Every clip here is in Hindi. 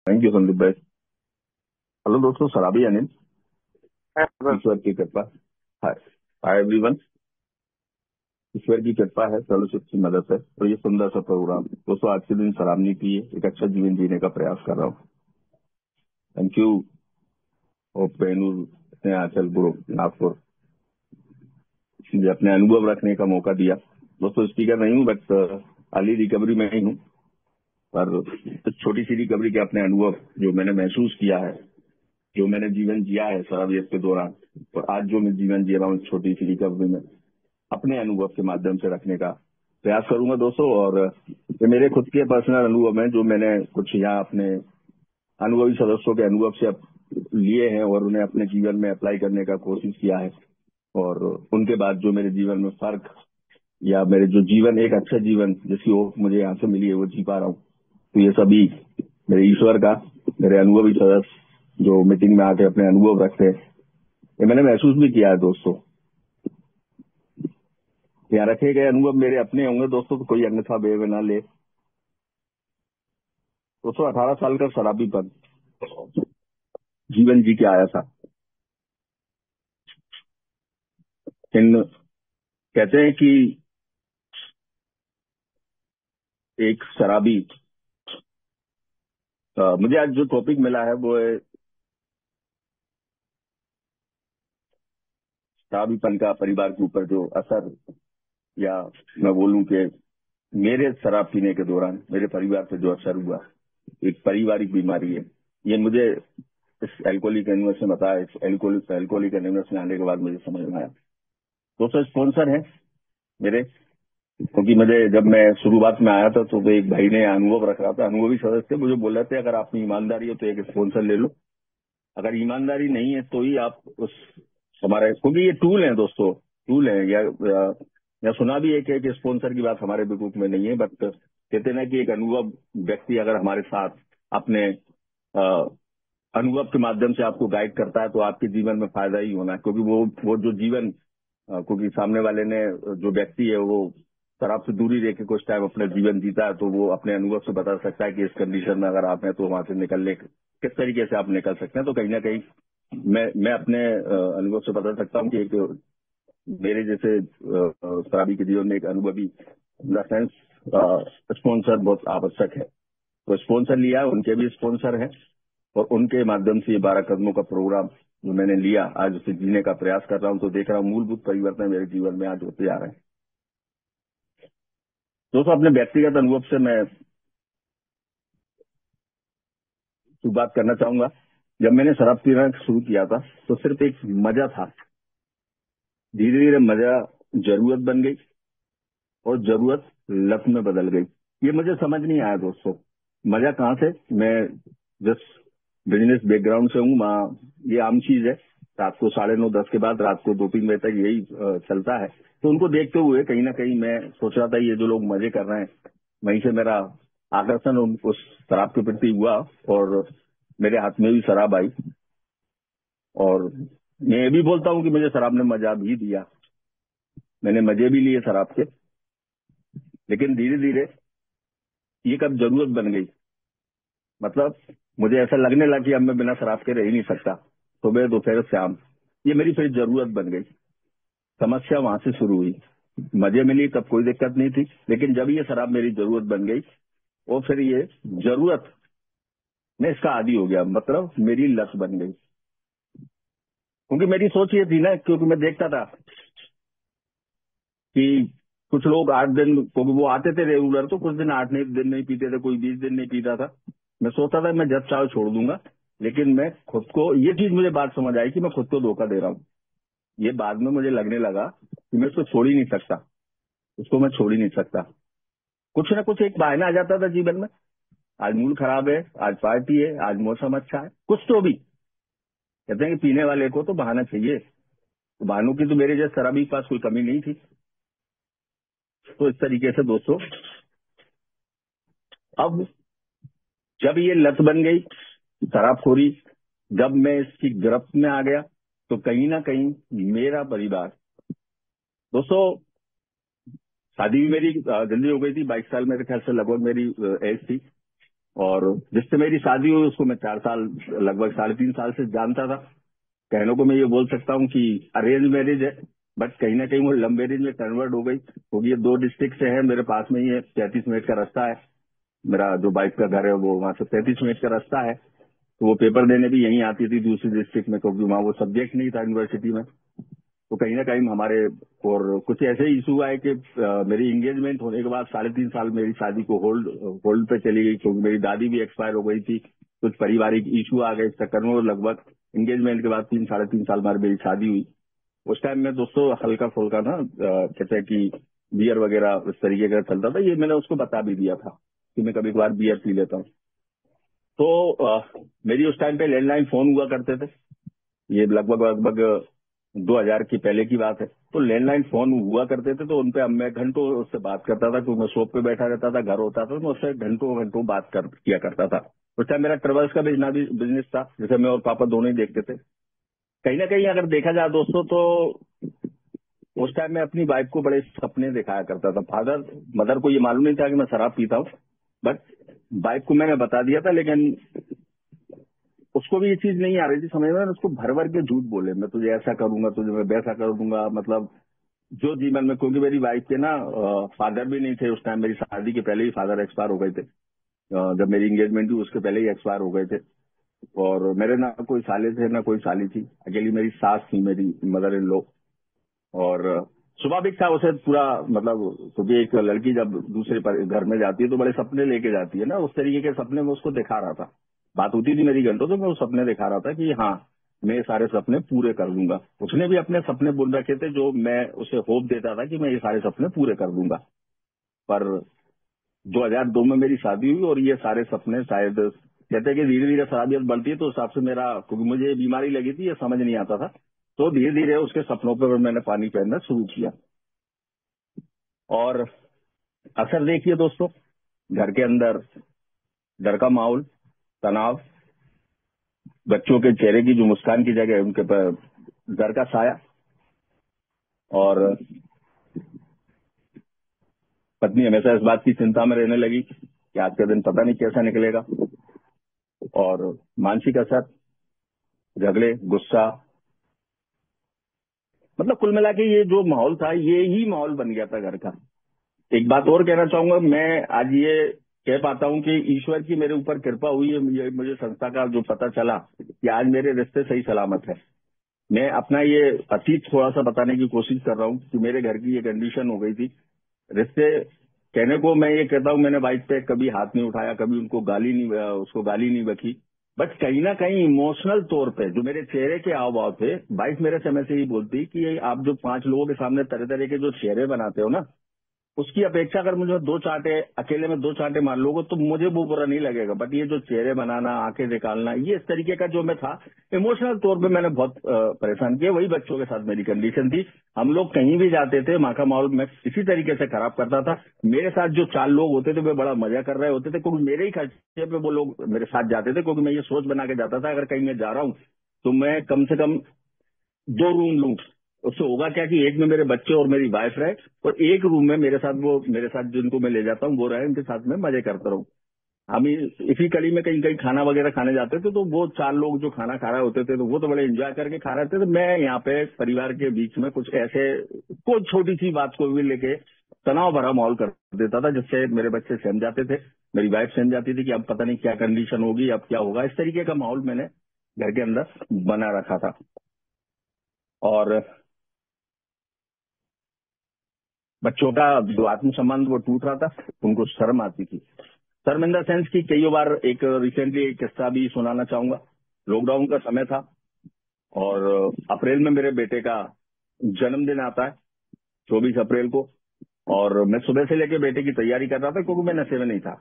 थैंक यू संदीप भाई। हेलो दोस्तों, सराबी अनिल। है सर। ईश्वर की कृपा। हाय। Hi everyone. ईश्वर की कृपा है, फेलोशिप की मदद है, तो ये सुंदर सा प्रोग्राम दोस्तों। आज के दिन शराब नहीं पिए, एक अच्छा जीवन जीने का प्रयास कर रहा हूँ। Thank you. और पेनूर ने आंचल गुरु नागपुर मुझे अपने अनुभव रखने का मौका दिया। दोस्तों स्पीकर नहीं हूँ, बट अली रिकवरी में ही हूँ। पर इस छोटी सी रिकवरी के अपने अनुभव जो मैंने महसूस किया है, जो मैंने जीवन जिया है शराबियत के दौरान, और आज जो मैं जीवन जी रहा हूँ इस छोटी सी रिकवरी में, अपने अनुभव के माध्यम से रखने का प्रयास करूंगा दोस्तों। और ये मेरे खुद के पर्सनल अनुभव हैं जो मैंने कुछ यहाँ अपने अनुभवी सदस्यों के अनुभव से लिए हैं और उन्हें अपने जीवन में अप्लाई करने का कोशिश किया है। और उनके बाद जो मेरे जीवन में फर्क, या मेरे जो जीवन, एक अच्छा जीवन जिसकी ओर मुझे यहाँ से मिली है, वो जी पा रहा हूँ। तो ये सभी मेरे ईश्वर का, मेरे अनुभवी सदस्य जो मीटिंग में आके अपने अनुभव रखते हैं, ये मैंने महसूस भी किया है दोस्तों। यहाँ रखे गए अनुभव मेरे अपने होंगे दोस्तों, तो कोई अन्यथा वे ना ले। दोस्तों 18 साल का शराबीपन जीवन जी के आया था। इन कहते हैं कि एक शराबी, मुझे आज जो टॉपिक मिला है वो है शराबीपन का परिवार के ऊपर जो असर, या मैं बोलूं कि मेरे शराब पीने के दौरान मेरे परिवार पे जो असर हुआ, एक पारिवारिक बीमारी है। ये मुझे इस एल्कोहलिक एनोनिमस ने बताया। इस एल्कोहलिक एनोनिमस में आने के बाद मुझे समझ में आया। दोस्तों स्पॉन्सर है मेरे, क्योंकि मुझे जब मैं शुरुआत में आया था तो एक भाई ने अनुभव रख रहा था, अनुभवी सदस्य मुझे बोल रहे थे अगर आप में ईमानदारी हो तो एक स्पॉन्सर ले लो, अगर ईमानदारी नहीं है तो ही आप उस हमारे, क्योंकि ये टूल है दोस्तों, टूल है। या सुना भी है कि स्पॉन्सर की बात हमारे बेवकूफ में नहीं है, बट कहते ना कि एक अनुभव व्यक्ति अगर हमारे साथ अपने अनुभव के माध्यम से आपको गाइड करता है तो आपके जीवन में फायदा ही होना है। क्योंकि वो जो जीवन, क्योंकि सामने वाले ने, जो व्यक्ति है वो शराब से दूरी रह के कुछ टाइम अपना जीवन जीता है, तो वो अपने अनुभव से बता सकता है कि इस कंडीशन में अगर आप हैं तो वहां से निकलने किस तरीके से आप निकल सकते हैं। तो कहीं ना कहीं मैं अपने अनुभव से बता सकता हूँ कि एक मेरे जैसे शराबी के जीवन में एक अनुभवी इन द सेंस स्पॉन्सर बहुत आवश्यक है। तो स्पॉन्सर लिया, उनके भी स्पॉन्सर हैं, और उनके माध्यम से ये 12 कदमों का प्रोग्राम जो मैंने लिया, आज उसे जीने का प्रयास कर रहा हूँ। तो देख रहा हूँ मूलभूत परिवर्तन मेरे जीवन में आज होते आ रहे हैं। दोस्तों अपने व्यक्तिगत अनुभव से मैं शुरुआत करना चाहूंगा। जब मैंने शराब पीना शुरू किया था तो सिर्फ एक मजा था, धीरे धीरे मजा जरूरत बन गई, और जरूरत लत में बदल गई। ये मुझे समझ नहीं आया दोस्तों, मजा कहाँ से। मैं जिस बिजनेस बैकग्राउंड से हूँ वहाँ ये आम चीज है, रात को 9:30-10 के बाद, रात को 2-3 बजे तक यही चलता है। तो उनको देखते हुए कहीं ना कहीं मैं सोच रहा था ये जो लोग मजे कर रहे हैं, वहीं से मेरा आकर्षण उस शराब के प्रति हुआ, और मेरे हाथ में भी शराब आई। और मैं ये भी बोलता हूँ कि मुझे शराब ने मजा भी दिया, मैंने मजे भी लिए शराब के। लेकिन धीरे धीरे ये कब जरूरत बन गई, मतलब मुझे ऐसा लगने लगा कि अब मैं बिना शराब के रह ही नहीं सकता, सुबह दोपहर शाम। ये मेरी फिर जरूरत बन गई। समस्या वहां से शुरू हुई। मजे मिली तब कोई दिक्कत नहीं थी, लेकिन जब ये शराब मेरी जरूरत बन गई, और फिर ये जरूरत में इसका आदी हो गया, मतलब मेरी लत बन गई। क्योंकि मेरी सोच ये थी ना, क्योंकि मैं देखता था कि कुछ लोग 8 दिन, क्योंकि वो आते थे रेगुलर, तो कुछ दिन 8 दिन नहीं पीते थे, कोई 20 दिन नहीं पीता था। मैं सोचता था मैं जब चाहे छोड़ दूंगा, लेकिन मैं खुद को, ये चीज मुझे बात समझ आई कि मैं खुद को धोखा दे रहा हूँ। ये बाद में मुझे लगने लगा कि मैं उसको छोड़ ही नहीं सकता, उसको मैं छोड़ ही नहीं सकता। कुछ ना कुछ एक बहाना आ जाता था जीवन में। आज मूड खराब है, आज पार्टी है, आज मौसम अच्छा है, कुछ तो भी। कहते हैं कि पीने वाले को तो बहाना चाहिए, तो बहानों की तो मेरे जैसे शराबी के पास कोई कमी नहीं थी। तो इस तरीके से दोस्तों, अब जब ये लत बन गई शराबखोरी, जब मैं इसकी गिरफ्त में आ गया, तो कहीं ना कहीं मेरा परिवार, दोस्तों शादी भी मेरी जल्दी हो गई थी, 22 साल मेरे ख्याल से लगभग मेरी एज थी। और जिससे मेरी शादी हुई उसको मैं 4 साल, लगभग 3.5 साल से जानता था। कहने को मैं ये बोल सकता हूँ कि अरेंज मैरिज है, बट कहीं ना कहीं वो लव मैरिज में कन्वर्ट हो गई, क्योंकि ये 2 डिस्ट्रिक्ट से है, मेरे पास में ही है, 33 मिनट का रास्ता है। मेरा जो वाइफ का घर है वो वहां से 33 मिनट का रास्ता है। तो वो पेपर देने भी यहीं आती थी दूसरी डिस्ट्रिक्ट में, क्योंकि वहाँ वो सब्जेक्ट नहीं था यूनिवर्सिटी में। तो कहीं ना कहीं हमारे, और कुछ ऐसे इशू आए कि मेरी एंगेजमेंट होने के बाद 3.5 साल मेरी शादी को होल्ड होल्ड पे चली गई, क्योंकि मेरी दादी भी एक्सपायर हो गई थी। कुछ पारिवारिक इशू आ गए इस चक्कर में, वो लगभग एंगेजमेंट के बाद 3 साढ़े 3 साल बाद मेरी शादी हुई। उस टाइम में दोस्तों हल्का फुल्का ना, कहते हैं कि बियर वगैरह इस तरीके का चलता था। ये मैंने उसको बता भी दिया था कि मैं कभी कभार बियर पी लेता हूँ। तो मेरी उस टाइम पे लैंडलाइन फोन हुआ करते थे, ये लगभग लगभग 2000 की पहले की बात है। तो लैंडलाइन फोन हुआ करते थे, तो उनपे मैं घंटों उससे बात करता था, क्योंकि मैं शॉप पे बैठा रहता था, घर होता था, तो मैं उससे घंटों घंटों किया करता था। उस टाइम मेरा ट्रेवल्स का बिजनेस था, जिसे मैं और पापा दोनों ही देखते थे। कहीं ना कहीं अगर देखा जाए दोस्तों, तो उस टाइम मैं अपनी वाइफ को बड़े सपने दिखाया करता था। फादर मदर को ये मालूम नहीं था कि मैं शराब पीता हूँ, बट वाइफ को मैंने बता दिया था। लेकिन उसको भी ये चीज नहीं आ रही थी समझ में, उसको भर भर के झूठ बोले, मैं तुझे ऐसा करूंगा, तुझे मैं वैसा कर दूंगा, मतलब जो जीवन में, क्योंकि मेरी वाइफ के ना फादर भी नहीं थे उस टाइम। मेरी शादी के पहले ही फादर एक्सपायर हो गए थे। जब मेरी एंगेजमेंट हुई उसके पहले ही एक्सपायर हो गए थे। और मेरे ना कोई साले थे ना कोई साली थी, अकेली मेरी सास थी, मेरी मदर इन लॉ। और स्वाभाविक था उसे पूरा, मतलब क्योंकि एक लड़की जब दूसरे घर में जाती है तो बड़े सपने लेके जाती है ना, उस तरीके के सपने में उसको दिखा रहा था। बात होती थी मेरी घंटों, तो मैं वो सपने दिखा रहा था कि हाँ मैं ये सारे सपने पूरे कर दूंगा। उसने भी अपने सपने बुन रखे थे, जो मैं उसे होप देता था कि मैं ये सारे सपने पूरे कर दूंगा। पर 2002 में मेरी शादी हुई, और ये सारे सपने शायद, कहते हैं कि धीरे धीरे शराबियत बढ़ती है, तो उस हिसाब से मेरा, क्योंकि मुझे ये बीमारी लगी थी, ये समझ नहीं आता था, तो धीरे धीरे उसके सपनों पर मैंने पानी फेरना शुरू किया। और असर देखिए दोस्तों, घर के अंदर डर का माहौल, तनाव, बच्चों के चेहरे की जो मुस्कान की जगह उनके पर डर का साया, और पत्नी हमेशा इस बात की चिंता में रहने लगी कि आज का दिन पता नहीं कैसा निकलेगा। और मानसिक असर, झगड़े, गुस्सा, मतलब कुल मिला के ये जो माहौल था, ये ही माहौल बन गया था घर का। एक बात और कहना चाहूंगा, मैं आज ये कह पाता हूं कि ईश्वर की मेरे ऊपर कृपा हुई है। मुझे संस्था का जो पता चला कि आज मेरे रिश्ते सही सलामत है। मैं अपना ये अतीत थोड़ा सा बताने की कोशिश कर रहा हूँ कि मेरे घर की ये कंडीशन हो गई थी। रिश्ते, कहने को मैं ये कहता हूँ, मैंने वाइफ पे कभी हाथ नहीं उठाया, कभी उसको गाली नहीं बकी, बट कहीं ना कहीं इमोशनल तौर पे जो मेरे चेहरे के हाव भाव थे, वाइफ मेरे समय से ही बोलती कि आप जो 5 लोगों के सामने तरह तरह के जो चेहरे बनाते हो ना, उसकी अपेक्षा अगर मुझे 2 चांटे, अकेले में 2 चांटे मार लोगे तो मुझे वो बुरा नहीं लगेगा, बट ये जो चेहरे बनाना, आंखें निकालना, ये इस तरीके का जो मैं था, इमोशनल तौर पे मैंने बहुत परेशान किया। वही बच्चों के साथ मेरी कंडीशन थी। हम लोग कहीं भी जाते थे, माँ का माहौल मैं इसी तरीके से खराब करता था। मेरे साथ जो 4 लोग होते थे वे बड़ा मजा कर रहे होते थे, क्योंकि मेरे ही खर्चे पे वो लोग मेरे साथ जाते थे, क्योंकि मैं ये सोच बना के जाता था अगर कहीं मैं जा रहा हूँ तो मैं कम से कम 2 रूम लूं। उससे होगा क्या कि एक में मेरे बच्चे और मेरी वाइफ रहे, और एक रूम में मेरे साथ जिनको मैं ले जाता हूँ वो रहे, उनके साथ में मजे करता रहूं। हम इसी कड़ी में कहीं कहीं खाना वगैरह खाने जाते थे, तो वो 4 लोग जो खाना खा रहे होते थे तो वो तो बड़े एंजॉय करके खा रहे थे। तो मैं यहाँ पे परिवार के बीच में कुछ ऐसे, कोई छोटी सी बात को भी लेके तनाव भरा माहौल कर देता था, जिससे मेरे बच्चे सहम जाते थे, मेरी वाइफ सहम जाती थी कि अब पता नहीं क्या कंडीशन होगी, अब क्या होगा। इस तरीके का माहौल मैंने घर के अंदर बना रखा था। और बच्चों का जो आत्मसम्मान वो टूट रहा था, उनको शर्म आती थी। शर्म इन द सेंस की कई बार, एक रिसेंटली एक किस्सा भी सुनाना चाहूंगा। लॉकडाउन का समय था, और अप्रैल में मेरे बेटे का जन्मदिन आता है, 24 अप्रैल को। और मैं सुबह से लेकर बेटे की तैयारी कर रहा था, क्योंकि मैं नशे में नहीं था।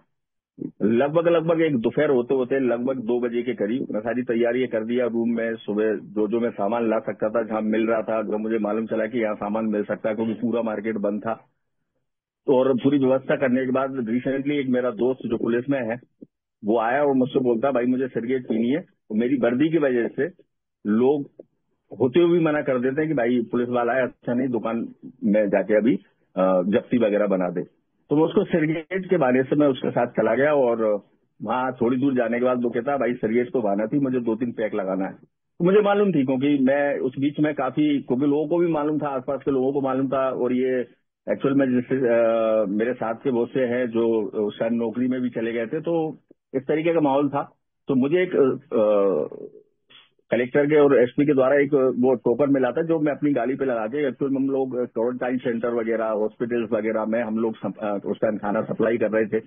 लगभग लगभग एक दोपहर होते होते लगभग 2 बजे के करीब मैं सारी तैयारी कर दिया रूम में। सुबह जो जो मैं सामान ला सकता था, जहां मिल रहा था, जब मुझे मालूम चला कि यहाँ सामान मिल सकता है, क्योंकि पूरा मार्केट बंद था, और पूरी व्यवस्था करने के बाद रिसेंटली एक मेरा दोस्त जो पुलिस में है वो आया और मुझसे बोलता, भाई मुझे सिगरेट पीनी है। तो मेरी वर्दी की वजह से लोग होते हुए भी मना कर देते हैं कि भाई पुलिस वाला है, अच्छा नहीं, दुकान में जाके अभी जप्ती वगैरह बना दे। तो मैं उसको सिगरेट के बारे से मैं उसके साथ चला गया, और वहाँ थोड़ी दूर जाने के बाद वो कहता भाई सिगरेट तो बहाना थी, मुझे 2-3 पैक लगाना है। तो मुझे मालूम थी, क्योंकि मैं उस बीच में काफी, क्योंकि लोगों को भी मालूम था, आसपास के लोगों को मालूम था, और ये एक्चुअल में जिससे मेरे साथ के बहुत से हैं जो शायद नौकरी में भी चले गए थे, तो इस तरीके का माहौल था। तो मुझे एक कलेक्टर के और एसपी के द्वारा एक वो टोकन मिला था, जो मैं अपनी गाड़ी पे लगा के, एक्चुअली हम लोग क्वारंटाइन सेंटर वगैरह, हॉस्पिटल्स वगैरह में हम लोग उस टाइम खाना सप्लाई कर रहे थे।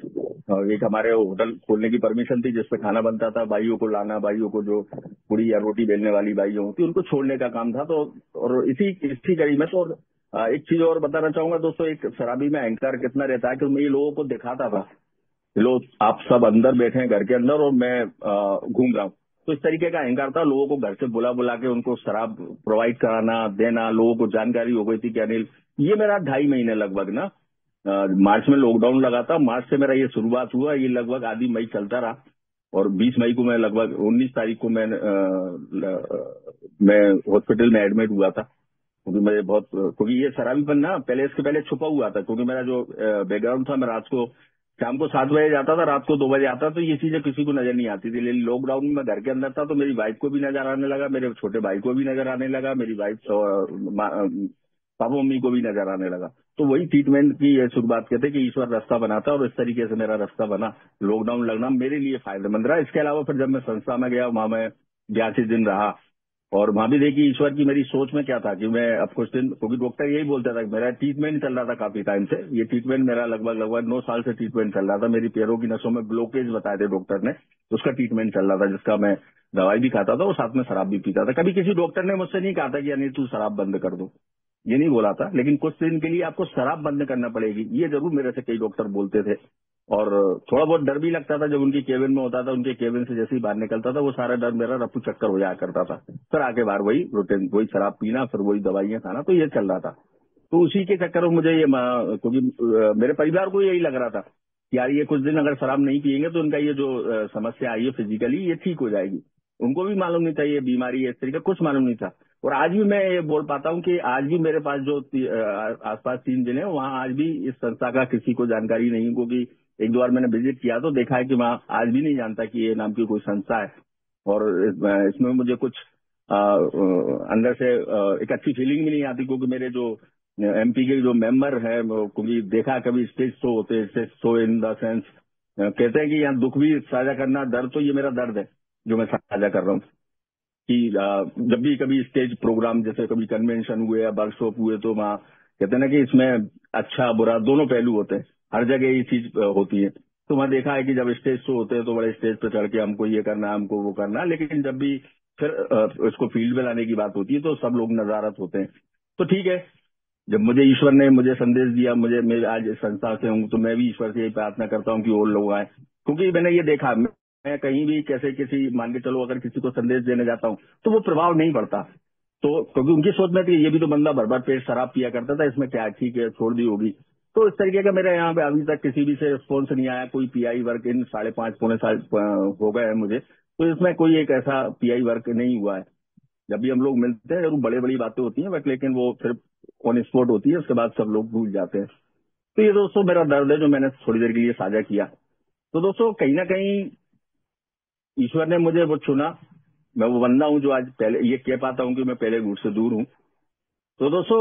एक हमारे होटल खोलने की परमिशन थी जिसपे खाना बनता था, भाइयों को लाना, भाइयों को जो पूरी या रोटी बेलने वाली भाइयों होती उनको छोड़ने का काम था। तो और इसी कड़ी में तो एक चीज और बताना चाहूंगा दोस्तों, एक शराबी में अहंकार कितना रहता है कि मैं ये लोगों को दिखाता था, लोग आप सब अंदर बैठे हैं घर के अंदर और मैं घूम रहा हूँ। तो इस तरीके का अहंकार था, लोगों को घर से बुला बुला के उनको शराब प्रोवाइड कराना देना, लोगों को जानकारी हो गई थी कि अनिल, ये मेरा 2.5 महीने लगभग ना, मार्च में लॉकडाउन लगा था, मार्च से मेरा ये शुरुआत हुआ, ये लगभग आधी मई चलता रहा। और 20 मई को मैं लगभग 19 तारीख को मैं हॉस्पिटल में एडमिट हुआ था, क्योंकि मुझे बहुत, क्योंकि ये शराबीपन ना पहले, इसके पहले छुपा हुआ था, क्योंकि मेरा जो बैकग्राउंड था, मैं रात को शाम को 7 बजे जाता था, रात को 2 बजे आता, तो ये चीजें किसी को नजर नहीं आती थी। लेकिन लॉकडाउन में मैं घर के अंदर था, तो मेरी वाइफ को भी नजर आने लगा, मेरे छोटे भाई को भी नजर आने लगा, मेरी वाइफ पापा मम्मी को भी नजर आने लगा। तो वही ट्रीटमेंट की ये शुरुआत कहते कि ईश्वर रास्ता बनाता है, और इस तरीके से मेरा रास्ता बना। लॉकडाउन लगना मेरे लिए फायदेमंद रहा। इसके अलावा फिर जब मैं संस्था में गया, वहां मैं 82 दिन रहा, और वहां भी देखिए ईश्वर की मेरी सोच में क्या था कि मैं अब कुछ दिन, क्योंकि डॉक्टर यही बोलता था कि मेरा ट्रीटमेंट चल रहा था काफी टाइम से, ये ट्रीटमेंट मेरा लगभग 9 साल से ट्रीटमेंट चल रहा था। मेरी पैरों की नसों में ब्लॉकेज बताए थे डॉक्टर ने, उसका ट्रीटमेंट चल रहा था, जिसका मैं दवाई भी खाता था और साथ में शराब भी पीता था। कभी किसी डॉक्टर ने मुझसे नहीं कहा था कि अनिल तू शराब बंद कर दो, ये नहीं बोला था, लेकिन कुछ दिन के लिए आपको शराब बंद करना पड़ेगी, ये जरूर मेरे से कई डॉक्टर बोलते थे। और थोड़ा बहुत डर भी लगता था जब उनकी केबिन में होता था, उनके केबिन से जैसे ही बाहर निकलता था, वो सारा डर मेरा रफू चक्कर हो जाया करता था। फिर आके बार वही रूटीन, वही शराब पीना, फिर वही दवाइयां खाना, तो ये चल रहा था। तो उसी के चक्कर में मुझे ये क्योंकि मेरे परिवार को यही लग रहा था कि यार ये कुछ दिन अगर शराब नहीं पियेंगे तो उनका ये जो समस्या आई है फिजिकली, ये ठीक हो जाएगी। उनको भी मालूम नहीं था ये बीमारी है, इस तरीके कुछ मालूम नहीं था। और आज भी मैं ये बोल पाता हूँ कि आज भी मेरे पास जो आसपास 3 जिले हैं, वहाँ आज भी इस संस्था का किसी को जानकारी नहीं, क्योंकि 1-2 बार मैंने विजिट किया तो देखा है कि वहाँ आज भी नहीं जानता कि ये नाम की कोई संस्था है। और इसमें मुझे कुछ अंदर से एक अच्छी फीलिंग भी नहीं आती, क्योंकि मेरे जो एमपी के जो मेंबर है, क्योंकि देखा कभी स्टेज शो होते हैं, stage show in the sense, कहते हैं कि यहाँ दुख भी साझा करना, दर्द, तो ये मेरा दर्द है जो मैं साझा कर रहा हूँ। कि जब भी कभी स्टेज प्रोग्राम, जैसे कभी कन्वेंशन हुए या वर्कशॉप हुए, तो वहाँ कहते हैं ना कि इसमें अच्छा बुरा दोनों पहलू होते हैं, हर जगह ये चीज होती है। तो वहाँ देखा है कि जब स्टेज शो होते हैं तो बड़े स्टेज पे चढ़ के हमको ये करना है, हमको वो करना है, लेकिन जब भी फिर इसको फील्ड में लाने की बात होती है तो सब लोग नजारत होते हैं। तो ठीक है, जब मुझे ईश्वर ने मुझे संदेश दिया, मैं आज इस संस्था से हूँ, तो मैं भी ईश्वर से यही प्रार्थना करता हूँ कि और लोग आए, क्योंकि मैंने ये देखा, मैं कहीं भी कैसे किसी, मान के चलो अगर किसी को संदेश देने जाता हूँ तो वो प्रभाव नहीं पड़ता। तो क्योंकि उनकी सोच में थी ये भी तो बंदा भर भर पेट शराब पिया करता था, इसमें क्या है, ठीक है छोड़ दी होगी। तो इस तरीके का मेरे यहाँ पे अभी तक किसी भी से रिस्पॉन्स नहीं आया। कोई पीआई वर्क इन 5.5 पौने साल हो गए हैं मुझे, तो इसमें कोई एक ऐसा पीआई वर्क नहीं हुआ है। जब भी हम लोग मिलते हैं जरूर बड़ी बड़ी बातें होती हैं, बट लेकिन वो सिर्फ ऑन स्पॉट होती है, उसके बाद सब लोग भूल जाते हैं। तो ये दोस्तों मेरा दर्द है जो मैंने थोड़ी देर के लिए साझा किया। तो दोस्तों कहीं ना कहीं ईश्वर ने मुझे वो चुना, मैं वो बंदा हूँ जो आज पहले ये कह पाता हूँ कि मैं पहले गुट से दूर हूँ। तो दोस्तों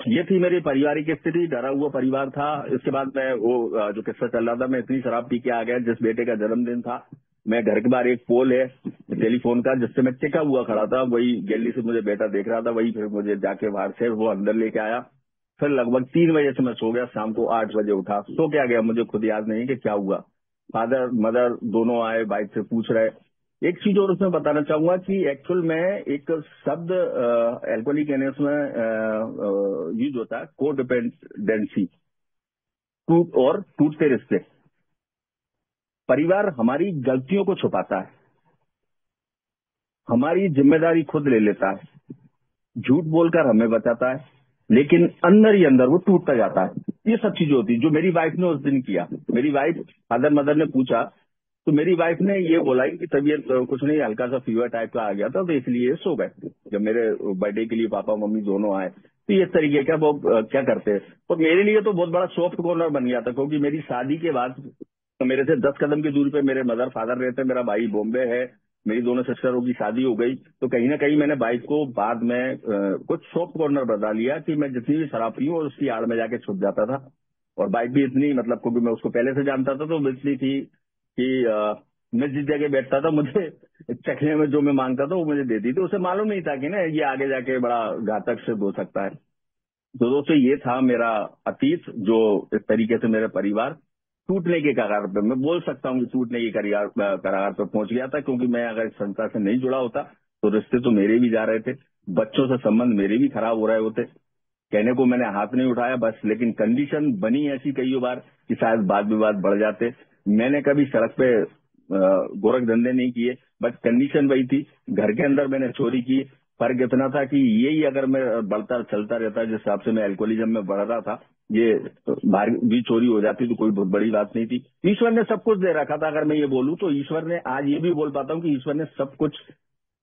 ये थी मेरी पारिवारिक स्थिति, डरा हुआ परिवार था। इसके बाद मैं वो जो किस्सा चल रहा था, मैं इतनी शराब पी के आ गया, जिस बेटे का जन्मदिन था, मैं घर के बाहर एक पोल है टेलीफोन का जिससे मैं टिका हुआ खड़ा था, वही गैलरी से मुझे बेटा देख रहा था, वही फिर मुझे जाके बाहर से वो अंदर लेके आया। फिर लगभग 3 बजे से मैं सो गया, शाम को 8 बजे उठा, सो क्या गया मुझे खुद याद नहीं कि क्या हुआ। फादर मदर दोनों आए, बाइक से पूछ रहे। एक चीज और उसमें बताना चाहूंगा कि एक्चुअल में एक शब्द एल्कोहलिक एनएस में यूज होता है, को डिपेंडेंसी, टूट और टूटते रिश्ते। परिवार हमारी गलतियों को छुपाता है, हमारी जिम्मेदारी खुद ले लेता है, झूठ बोलकर हमें बचाता है, लेकिन अंदर ही अंदर वो टूटता जाता है। ये सब चीजें होती जो मेरी वाइफ ने उस दिन किया। मेरी वाइफ, फादर मदर ने पूछा तो मेरी वाइफ ने ये बोला कि तबीयत कुछ नहीं, हल्का सा फीवर टाइप का आ गया था, तो इसलिए सो गए। जब मेरे बर्थडे के लिए पापा मम्मी दोनों आए, तो ये तरीके का वो क्या करते हैं। तो मेरे लिए तो बहुत बड़ा सॉफ्ट कॉर्नर बन गया था, क्योंकि मेरी शादी के बाद तो मेरे से 10 कदम की दूरी पे मेरे मदर फादर रहते, मेरा भाई बॉम्बे है, मेरी दोनों सिस्टरों की शादी हो गई। तो कहीं ना कहीं मैंने बाइक को बाद में कुछ शॉप कॉर्नर बता लिया कि मैं जितनी भी शराब पीऊं और उसकी आड़ में जाके छुप जाता था। और बाइक भी इतनी, मतलब क्योंकि मैं उसको पहले से जानता था, तो वो इसलिए थी कि मैं जिस जगह बैठता था मुझे चखने में जो मैं मांगता था वो मुझे देती थी। उसे मालूम नहीं था कि ना ये आगे जाके बड़ा घातक सिद्ध हो सकता है। तो दोस्तों ये था मेरा अतीत, जो इस तरीके से मेरे परिवार टूटने के कगार पे, मैं बोल सकता हूँ कि टूटने की कगार पे पहुंच गया था। क्योंकि मैं अगर इस संस्था से नहीं जुड़ा होता तो रिश्ते तो मेरे भी जा रहे थे, बच्चों से संबंध मेरे भी खराब हो रहे होते। कहने को मैंने हाथ नहीं उठाया बस, लेकिन कंडीशन बनी ऐसी कई बार कि शायद वाद विवाद बढ़ जाते। मैंने कभी सड़क पे गोरख धंधे नहीं किए, बट कंडीशन वही थी। घर के अंदर मैंने चोरी की। फर्क इतना था कि यही अगर मैं बढ़ता चलता रहता जिस हिसाब से मैं एल्कोहलिज्म में बढ़ रहा था, ये बाहर भी चोरी हो जाती तो कोई बहुत बड़ी बात नहीं थी। ईश्वर ने सब कुछ दे रखा था। अगर मैं ये बोलूं तो ईश्वर ने, आज ये भी बोल पाता हूं कि ईश्वर ने सब कुछ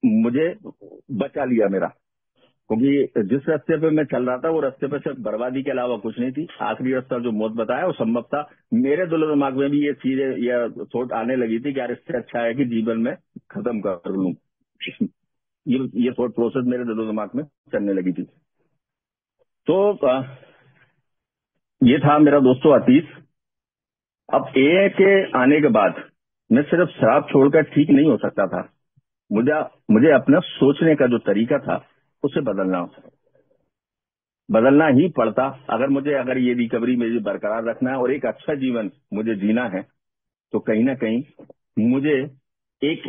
मुझे बचा लिया मेरा। क्योंकि जिस रास्ते पे मैं चल रहा था वो रास्ते पे सिर्फ बर्बादी के अलावा कुछ नहीं थी। आखिरी रास्ता जो मौत बताया वो संभव था। मेरे दिलो दिमाग में भी ये चीजें या थॉट आने लगी थी कि यार इससे अच्छा है कि जीवन में खत्म कर लूं। ये थॉट प्रोसेस मेरे दिलो दिमाग में चलने लगी थी। तो ये था मेरा दोस्तों अतीत। अब ए के आने के बाद मैं सिर्फ शराब छोड़कर ठीक नहीं हो सकता था। मुझे मुझे अपना सोचने का जो तरीका था उसे बदलना ही पड़ता। अगर ये रिकवरी मेरी बरकरार रखना है और एक अच्छा जीवन मुझे जीना है, तो कहीं ना कहीं मुझे एक,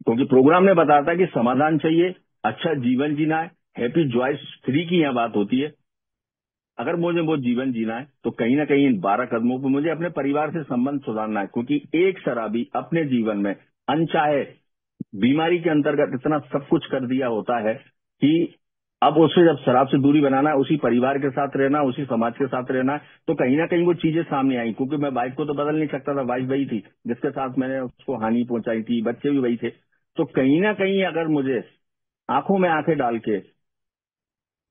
क्योंकि प्रोग्राम ने बताया था कि समाधान चाहिए, अच्छा जीवन जीना है, हैप्पी जॉयस फ्री की यहाँ बात होती है। अगर मुझे वो जीवन जीना है तो कहीं ना कहीं इन 12 कदमों पर मुझे अपने परिवार से संबंध सुधारना है। क्योंकि एक शराबी अपने जीवन में अनचाहे बीमारी के अंतर्गत इतना सब कुछ कर दिया होता है कि अब उसे जब शराब से दूरी बनाना है, उसी परिवार के साथ रहना, उसी समाज के साथ रहना है, तो कहीं ना कहीं वो चीजें सामने आई। क्योंकि मैं वाइफ को तो बदल नहीं सकता था, वाइफ वही थी जिसके साथ मैंने उसको हानि पहुंचाई थी, बच्चे भी वही थे। तो कहीं ना कहीं अगर मुझे आंखों में आंखें डाल के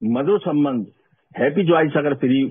मधुर संबंध, हैप्पी जॉइस अगर फ्री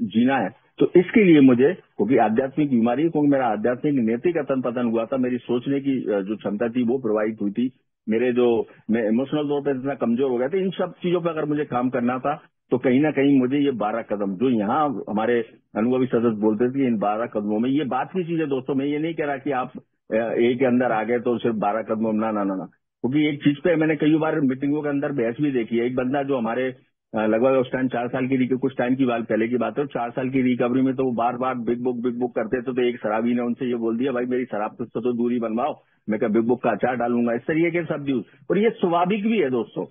जीना है, तो इसके लिए मुझे, क्योंकि आध्यात्मिक बीमारी, क्योंकि मेरा आध्यात्मिक नैतिक अतन पतन हुआ था, मेरी सोचने की जो क्षमता थी वो प्रभावित हुई थी, मैं इमोशनल तौर पर इतना कमजोर हो गया था। इन सब चीजों पर अगर मुझे काम करना था तो कहीं ना कहीं मुझे ये 12 कदम, जो यहाँ हमारे अनुभवी सदस्य बोलते थे, इन 12 कदमों में, ये बात की चीज है दोस्तों। मैं ये नहीं कह रहा कि आप ए के अंदर आ गए तो सिर्फ 12 कदमों में, ना ना ना ना। क्योंकि एक चीज पे मैंने कई बार मीटिंगों के अंदर बहस भी देखी है। एक बंदा जो हमारे लगभग उस टाइम 4 साल की, कुछ टाइम की बात पहले की बात है, 4 साल की रिकवरी में तो वो बार बार बिग बुक करते थे। तो एक शराबी ने उनसे ये बोल दिया, भाई मेरी शराब से तो दूरी बनवाओ, मैं क्या बिग बुक का अचार डालूंगा, इस तरीके के सब यूज। और ये स्वाभाविक भी है दोस्तों।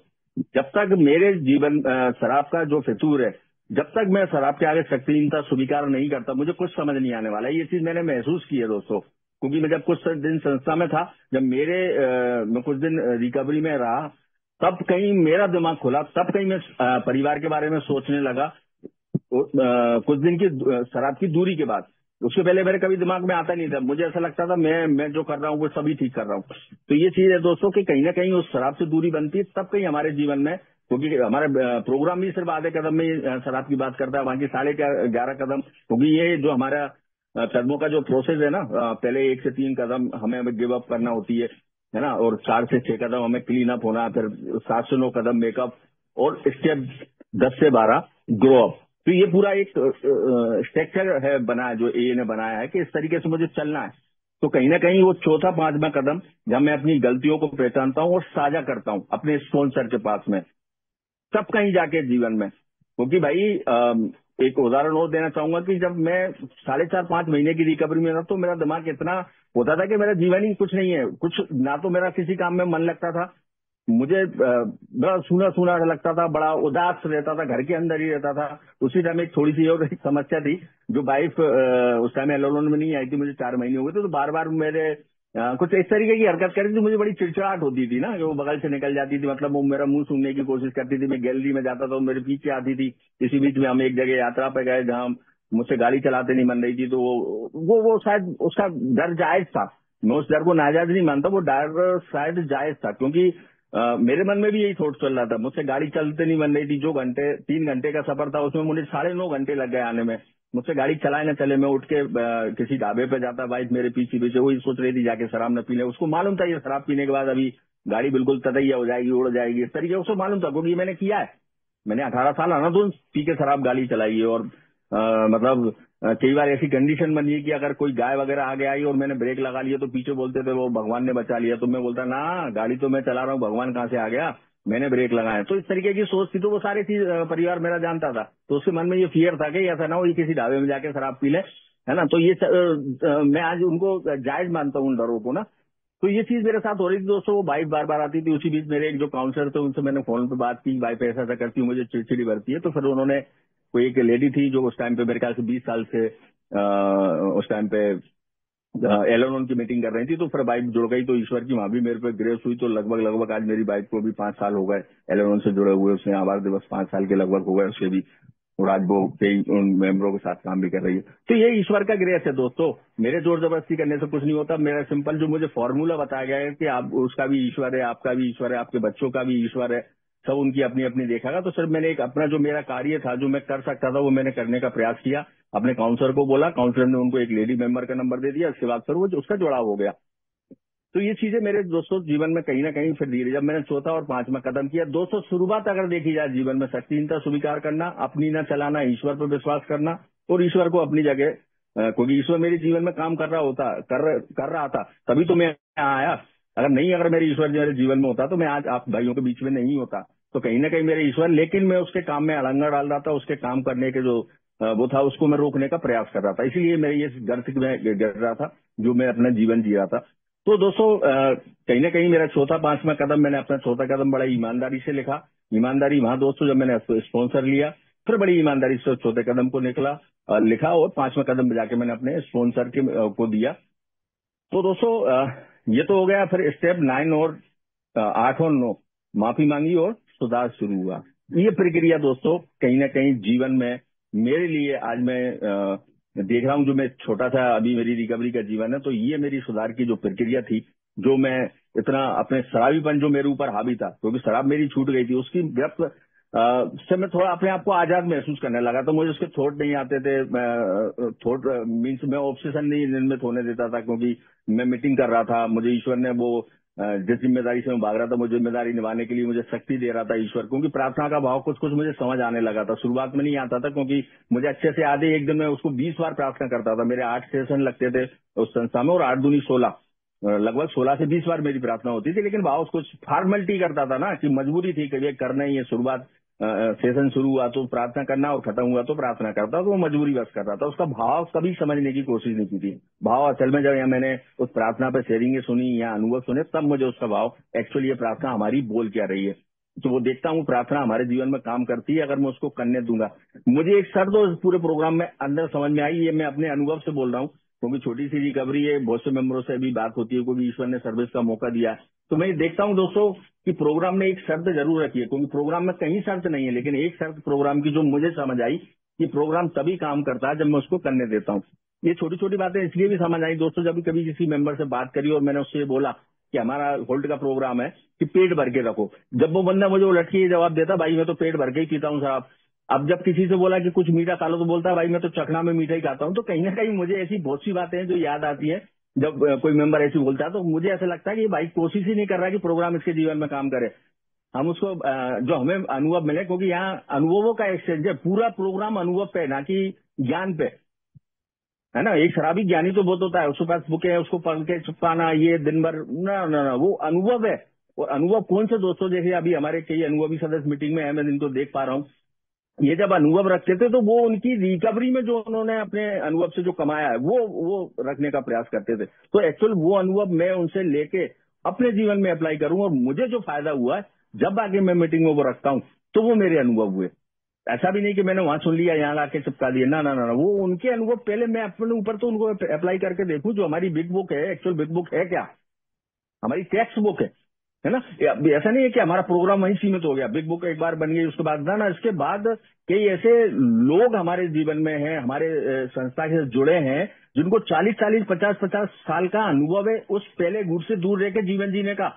जब तक मेरे जीवन शराब का जो फितूर है, जब तक मैं शराब के आगे शक्तिहीनता स्वीकार नहीं करता, मुझे कुछ समझ नहीं आने वाला है। ये चीज मैंने महसूस की है दोस्तों। क्योंकि मैं जब कुछ दिन संस्था में था, जब मैं कुछ दिन रिकवरी में रहा, तब कहीं मेरा दिमाग खुला, तब कहीं मैं परिवार के बारे में सोचने लगा। कुछ दिन की शराब की दूरी के बाद। उसके पहले मेरे कभी दिमाग में आता नहीं था। मुझे ऐसा लगता था मैं जो कर रहा हूँ वो सभी ठीक कर रहा हूँ। तो ये चीज है दोस्तों कि कहीं ना कहीं उस शराब से दूरी बनती है, तब कहीं हमारे जीवन में, क्योंकि हमारे प्रोग्राम भी सिर्फ आधे कदम में शराब की बात करता है, बाकी 11.5 कदम। क्योंकि ये जो हमारा कदमों का जो प्रोसेस है ना, पहले 1 से 3 कदम हमें गिव अप करना होती है ना, और 4 से 6 कदम हमें क्लीन अप होना, फिर 7 से 9 कदम मेकअप, और स्टेप 10 से 12 ग्रो अप। तो ये पूरा एक स्ट्रक्चर है बना है, जो ए ने बनाया है कि इस तरीके से मुझे चलना है। तो कहीं ना कहीं वो चौथा 5वां कदम, जब मैं अपनी गलतियों को पहचानता हूँ और साझा करता हूँ अपने स्पॉन्सर के पास में, तब कहीं जाके जीवन में। क्योंकि भाई एक उदाहरण और देना चाहूंगा कि जब मैं 4.5 महीने की रिकवरी में था, तो मेरा दिमाग इतना होता था कि मेरा जीवन ही कुछ नहीं है, कुछ ना तो मेरा किसी काम में मन लगता था, मुझे बड़ा सूना सूना लगता था, बड़ा उदास रहता था, घर के अंदर ही रहता था। उसी टाइम एक थोड़ी सी और एक समस्या थी, जो वाइफ उस टाइम एलोन में नहीं आई थी, मुझे 4 महीने हो गए थे, तो बार बार मेरे कुछ इस तरीके की हरकत करी थी, मुझे बड़ी चिड़चिड़ाहट होती थी ना, कि वो बगल से निकल जाती थी, मतलब वो मेरा मुंह सूंघने की कोशिश करती थी। मैं गैलरी में जाता था, वो मेरे पीछे आती थी। इसी बीच में हम एक जगह यात्रा पे गए जहाँ मुझसे गाड़ी चलाते नहीं मन रही थी, तो वो शायद उसका डर जायज था। मैं उस डर को नाजायज नहीं मानता, वो डर शायद जायज था। क्योंकि मेरे मन में भी यही थॉट चल रहा था, मुझसे गाड़ी चलते नहीं बन रही थी। जो 3 घंटे का सफर था, उसमें मुझे 9.5 घंटे लग गए आने में। मुझसे गाड़ी चलाए ना चले, मैं उठ के किसी ढाबे पे जाता, वाइफ मेरे पीछे पीछे वही सोच रही थी जाके शराब न पी ले। उसको मालूम था ये शराब पीने के बाद अभी गाड़ी बिल्कुल ततैया हो जाएगी, उड़ जाएगी, इस तरीके उसको मालूम था, क्योंकि मैंने किया है। मैंने 18 साल आना तो पी के शराब गाड़ी चलाई है। और मतलब कई बार ऐसी कंडीशन बनी है कि अगर कोई गाय वगैरह आगे आई और मैंने ब्रेक लगा लिया तो पीछे बोलते थे वो भगवान ने बचा लिया। तो मैं बोलता ना, गाड़ी तो मैं चला रहा हूँ, भगवान कहाँ से आ गया, मैंने ब्रेक लगाया। तो इस तरीके की सोच थी। तो वो सारी चीज परिवार मेरा जानता था। तो उसके मन में ये फियर था कि ऐसा ना हो ये किसी ढाबे में जाके शराब पी ले, है ना। तो ये मैं आज उनको जायज मानता हूँ उन डरों को ना। तो ये चीज मेरे साथ हो रही थी दोस्तों। वो वाइफ बार बार आती थी। उसी बीच मेरे एक जो काउंसलर थे उनसे मैंने फोन पे बात की, वाइफ ऐसा ऐसा करती है, मुझे चिड़चिड़ी भरती है। तो फिर उन्होंने, कोई एक लेडी थी जो उस टाइम पे मेरे ख्याल से 20 साल से उस टाइम पे एलोन की मीटिंग कर रही थी। तो फिर बाइक जुड़ गई। तो ईश्वर की वहां भी मेरे पे ग्रेस हुई। तो लगभग आज मेरी बाइक को भी 5 साल हो गए एलोन से जुड़े हुए। उसने आभार दिवस 5 साल के लगभग हो गए उसके भी। और आज वो कई उन मेंबरों के साथ काम भी कर रही है। तो ये ईश्वर का ग्रेस है दोस्तों। मेरे जोर जबरदस्ती करने से कुछ नहीं होता। मेरा सिंपल जो मुझे फॉर्मूला बताया गया है कि आप, उसका भी ईश्वर है, आपका भी ईश्वर है, आपके बच्चों का भी ईश्वर है, सब उनकी अपनी अपनी देखेगा। तो सर मैंने एक अपना जो मेरा कार्य था, जो मैं कर सकता था, वो मैंने करने का प्रयास किया। अपने काउंसलर को बोला, काउंसलर ने उनको एक लेडी मेंबर का नंबर दे दिया। उसके बाद सर वो उसका जुड़ाव हो गया। तो ये चीजें मेरे दोस्तों जीवन में कहीं ना कहीं फिर धीरे, जब मैंने चौथा और 5वां कदम किया दोस्तों, शुरुआत अगर देखी जाए जीवन में, शक्तिहीनता स्वीकार करना, अपनी न चलाना, ईश्वर पर विश्वास करना और ईश्वर को अपनी जगह, क्योंकि ईश्वर मेरे जीवन में काम कर रहा था तभी तो मैं यहाँ आया। अगर मेरे ईश्वर मेरे जीवन में होता तो मैं आज आप भाइयों के बीच में नहीं होता। तो कहीं ना कहीं मेरे ईश्वर, लेकिन मैं उसके काम में अड़ंगा डाल रहा था। उसके काम करने के जो वो था उसको मैं रोकने का प्रयास कर रहा था। इसीलिए मेरे ये गर्त में गिर रहा था जो मैं अपना जीवन जी रहा था। तो दोस्तों कहीं ना कहीं मेरा चौथा 5वां कदम, मैंने अपना चौथा कदम बड़ा ईमानदारी से लिखा। ईमानदारी वहां दोस्तों जब मैंने स्पॉन्सर लिया, फिर बड़ी ईमानदारी से चौथे कदम को लिखा और 5वां कदम पे जाके मैंने अपने स्पॉन्सर के को दिया। तो दोस्तों ये तो हो गया। फिर स्टेप 9 और 8 और 9, माफी मांगी और सुधार शुरू हुआ। ये प्रक्रिया दोस्तों कहीं ना कहीं जीवन में मेरे लिए आज मैं देख रहा हूँ, जो मैं छोटा था, अभी मेरी रिकवरी का जीवन है। तो ये मेरी सुधार की जो प्रक्रिया थी, जो मैं इतना अपने शराबीपन जो मेरे ऊपर हावी था, क्योंकि शराब मेरी छूट गई थी, उसकी गिरफ्त से मैं थोड़ा अपने आप को आजाद महसूस करने लगा। तो मुझे उसके थॉट नहीं आते थे। थॉट मीन्स मैं ऑब्सेशन नहीं निर्मित होने देता था, क्योंकि मैं मीटिंग कर रहा था। मुझे ईश्वर ने वो जिस जिम्मेदारी से मैं भाग रहा था, वो जिम्मेदारी निभाने के लिए मुझे शक्ति दे रहा था ईश्वर। क्योंकि प्रार्थना का भाव कुछ कुछ मुझे समझ आने लगा था। शुरुआत में नहीं आता था, क्योंकि मुझे अच्छे से याद है एक दिन में उसको 20 बार प्रार्थना करता था। मेरे 8 सेशन लगते थे उस संस्था में, और 8 दूनी 16, लगभग 16 से 20 बार मेरी प्रार्थना होती थी। लेकिन भाव कुछ फॉर्मेलिटी करता था ना, कि मजबूरी थी कि ये करना ही है। शुरुआत सेशन शुरू हुआ तो प्रार्थना करना और खत्म हुआ तो प्रार्थना करता, तो वो मजबूरी बस कर रहा था। उसका भाव कभी समझने की कोशिश नहीं की थी। भाव असल में जब यहाँ मैंने उस प्रार्थना पे शेयरिंग सुनी या अनुभव सुने, तब मुझे उसका भाव, एक्चुअली ये प्रार्थना हमारी बोल क्या रही है। तो वो देखता हूँ प्रार्थना हमारे जीवन में काम करती है अगर मैं उसको करने दूंगा। मुझे एक शर्त तो पूरे प्रोग्राम में अंदर समझ में आई, ये मैं अपने अनुभव से बोल रहा हूँ, क्योंकि छोटी सी रिकवरी है, बहुत से मेंबरों से भी बात होती है, क्योंकि ईश्वर ने सर्विस का मौका दिया। तो मैं ये देखता हूँ दोस्तों कि प्रोग्राम ने एक शर्त जरूर रखी है, क्योंकि प्रोग्राम में कहीं शर्त नहीं है, लेकिन एक शर्त प्रोग्राम की जो मुझे समझ आई कि प्रोग्राम तभी काम करता है जब मैं उसको करने देता हूँ। ये छोटी छोटी बातें इसलिए भी समझ आई दोस्तों, जब कभी किसी मेंबर से बात करी और मैंने उससे बोला कि हमारा होल्ड का प्रोग्राम है कि पेट भर के रखो, जब वो बंदा मुझे उलट के जवाब देता, भाई मैं तो पेट भर के ही पीता हूँ साहब। अब जब किसी से बोला कि कुछ मीठा खा लो, तो बोलता है भाई मैं तो चखना में मीठा ही खाता हूँ। तो कहीं ना कहीं मुझे ऐसी बहुत सी बातें हैं जो याद आती है जब कोई मेंबर ऐसी बोलता है। तो मुझे ऐसा लगता है कि भाई कोशिश ही नहीं कर रहा कि प्रोग्राम इसके जीवन में काम करे, हम उसको जो हमें अनुभव मिले, क्योंकि यहाँ अनुभवों का एक्सचेंज है। पूरा प्रोग्राम अनुभव पे, ना कि ज्ञान पे, है ना। एक शराबी ज्ञानी तो बहुत होता है, उसके पास बुके है, उसको पढ़ के छुपाना ये दिन भर, ना ना ना, वो अनुभव है। और अनुभव कौन से दोस्तों, जैसे अभी हमारे कई अनुभवी सदस्य मीटिंग में है, मैं इनको देख पा रहा हूँ, ये जब अनुभव रखते थे तो वो उनकी रिकवरी में जो उन्होंने अपने अनुभव से जो कमाया है वो रखने का प्रयास करते थे। तो एक्चुअल वो अनुभव मैं उनसे लेके अपने जीवन में अप्लाई करूं, और मुझे जो फायदा हुआ है जब आगे मैं मीटिंग में वो रखता हूं, तो वो मेरे अनुभव हुए। ऐसा भी नहीं कि मैंने वहां सुन लिया यहाँ लाके चिपका दिया, ना ना ना ना, वो उनके अनुभव पहले मैं अपने ऊपर तो उनको अप्लाई करके देखूं। जो हमारी बिग बुक है, एक्चुअल बिग बुक है क्या, हमारी टेक्स्ट बुक है ना। ऐसा नहीं है कि हमारा प्रोग्राम वहीं सीमित हो गया, बिग बुक एक बार बन गई उसके बाद ना, इसके बाद कई ऐसे लोग हमारे जीवन में हैं, हमारे संस्था से जुड़े हैं, जिनको 40-40, 50-50 साल का अनुभव है उस पहले गुट से दूर रह के जीवन जीने का।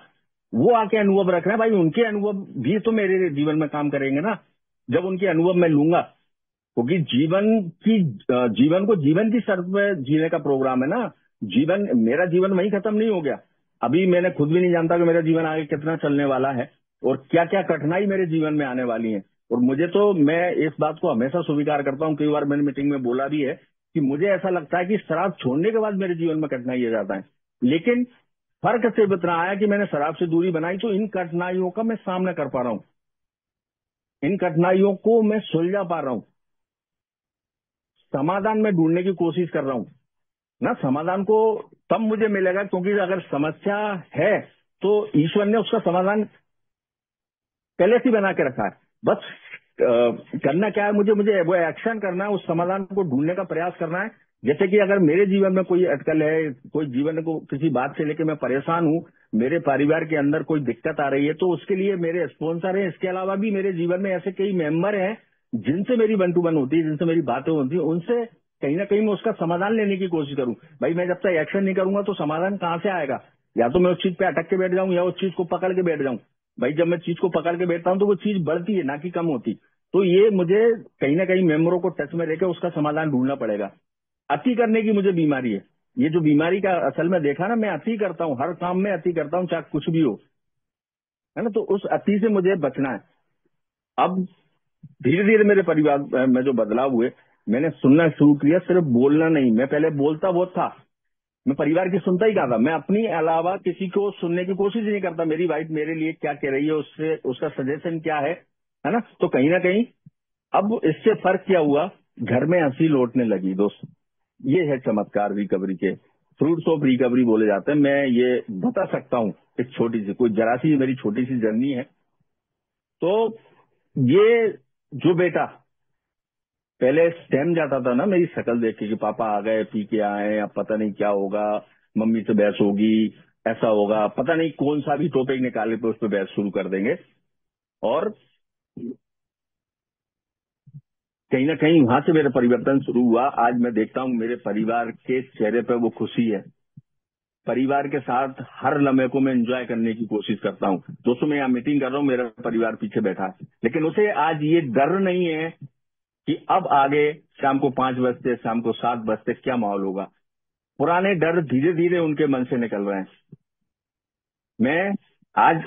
वो आके अनुभव रख रहे हैं, भाई उनके अनुभव भी तो मेरे जीवन में काम करेंगे ना, जब उनके अनुभव मैं लूंगा। क्योंकि जीवन को जीवन की शर्त पे जीने का प्रोग्राम है ना। मेरा जीवन वहीं खत्म नहीं हो गया। अभी मैंने खुद भी नहीं जानता कि मेरा जीवन आगे कितना चलने वाला है और क्या क्या कठिनाई मेरे जीवन में आने वाली है। और मैं इस बात को हमेशा स्वीकार करता हूँ, कई बार मैंने मीटिंग में बोला भी है कि मुझे ऐसा लगता है कि शराब छोड़ने के बाद मेरे जीवन में कठिनाई आ जाता है। लेकिन फर्क सिर्फ इतना आया कि मैंने शराब से दूरी बनाई, तो इन कठिनाइयों का मैं सामना कर पा रहा हूँ, इन कठिनाइयों को मैं सुलझा पा रहा हूँ, समाधान में ढूंढने की कोशिश कर रहा हूँ ना। समाधान को तब मुझे मिलेगा, क्योंकि अगर समस्या है तो ईश्वर ने उसका समाधान पहले से ही बना के रखा है। बस करना क्या है, मुझे वो एक्शन करना है, उस समाधान को ढूंढने का प्रयास करना है। जैसे कि अगर मेरे जीवन में कोई अटकल है, कोई जीवन को किसी बात से लेकर मैं परेशान हूँ, मेरे परिवार के अंदर कोई दिक्कत आ रही है, तो उसके लिए मेरे स्पॉन्सर हैं। इसके अलावा भी मेरे जीवन में ऐसे कई मेंबर हैं जिनसे मेरी वन टू वन होती है, जिनसे मेरी बातें होती है, उनसे कहीं ना कहीं मैं उसका समाधान लेने की कोशिश करूं। भाई मैं जब तक एक्शन नहीं करूंगा तो समाधान कहां से आएगा? या तो मैं उस चीज पे अटक के बैठ जाऊं या उस चीज को पकड़ के बैठ जाऊं। भाई जब मैं चीज को पकड़ के बैठता हूं तो वो चीज बढ़ती है, ना कि कम होती। तो ये मुझे कहीं ना कहीं मेंबरों को टच में लेकर उसका समाधान ढूंढना पड़ेगा। अति करने की मुझे बीमारी है। ये जो बीमारी का असल में देखा ना, मैं अति करता हूँ, हर काम में अति करता हूँ, चाहे कुछ भी हो, है ना। तो उस अति से मुझे बचना है। अब धीरे धीरे मेरे परिवार में जो बदलाव हुए, मैंने सुनना शुरू किया, सिर्फ बोलना नहीं। मैं पहले बोलता बहुत था, मैं परिवार की सुनता ही कहा था, मैं अपनी अलावा किसी को सुनने की कोशिश नहीं करता। मेरी वाइफ मेरे लिए क्या कह रही है, उससे उसका सजेशन क्या है ना। तो कहीं ना कहीं अब इससे फर्क क्या हुआ, घर में हंसी लौटने लगी दोस्त। ये है चमत्कार रिकवरी के, फ्रूट्स ऑफ रिकवरी बोले जाते हैं। मैं ये बता सकता हूँ, एक छोटी सी, कोई जरा सी मेरी छोटी सी जर्नी है। तो ये जो बेटा पहले स्टेम जाता था ना मेरी शक्ल देख के कि पापा आ गए, पी के आए, अब पता नहीं क्या होगा, मम्मी से बहस होगी, ऐसा होगा, पता नहीं कौन सा भी टॉपिक निकाले तो उस पर बहस शुरू कर देंगे। और कहीं ना कहीं वहां से मेरा परिवर्तन शुरू हुआ। आज मैं देखता हूँ मेरे परिवार के चेहरे पर वो खुशी है। परिवार के साथ हर लम्हे को मैं एंजॉय करने की कोशिश करता हूँ। दोस्तों मैं यहाँ मीटिंग कर रहा हूँ, मेरा परिवार पीछे बैठा है, लेकिन उसे आज ये डर नहीं है कि अब आगे शाम को 5 बजते, शाम को 7 बजते क्या माहौल होगा। पुराने डर धीरे धीरे उनके मन से निकल रहे हैं। मैं आज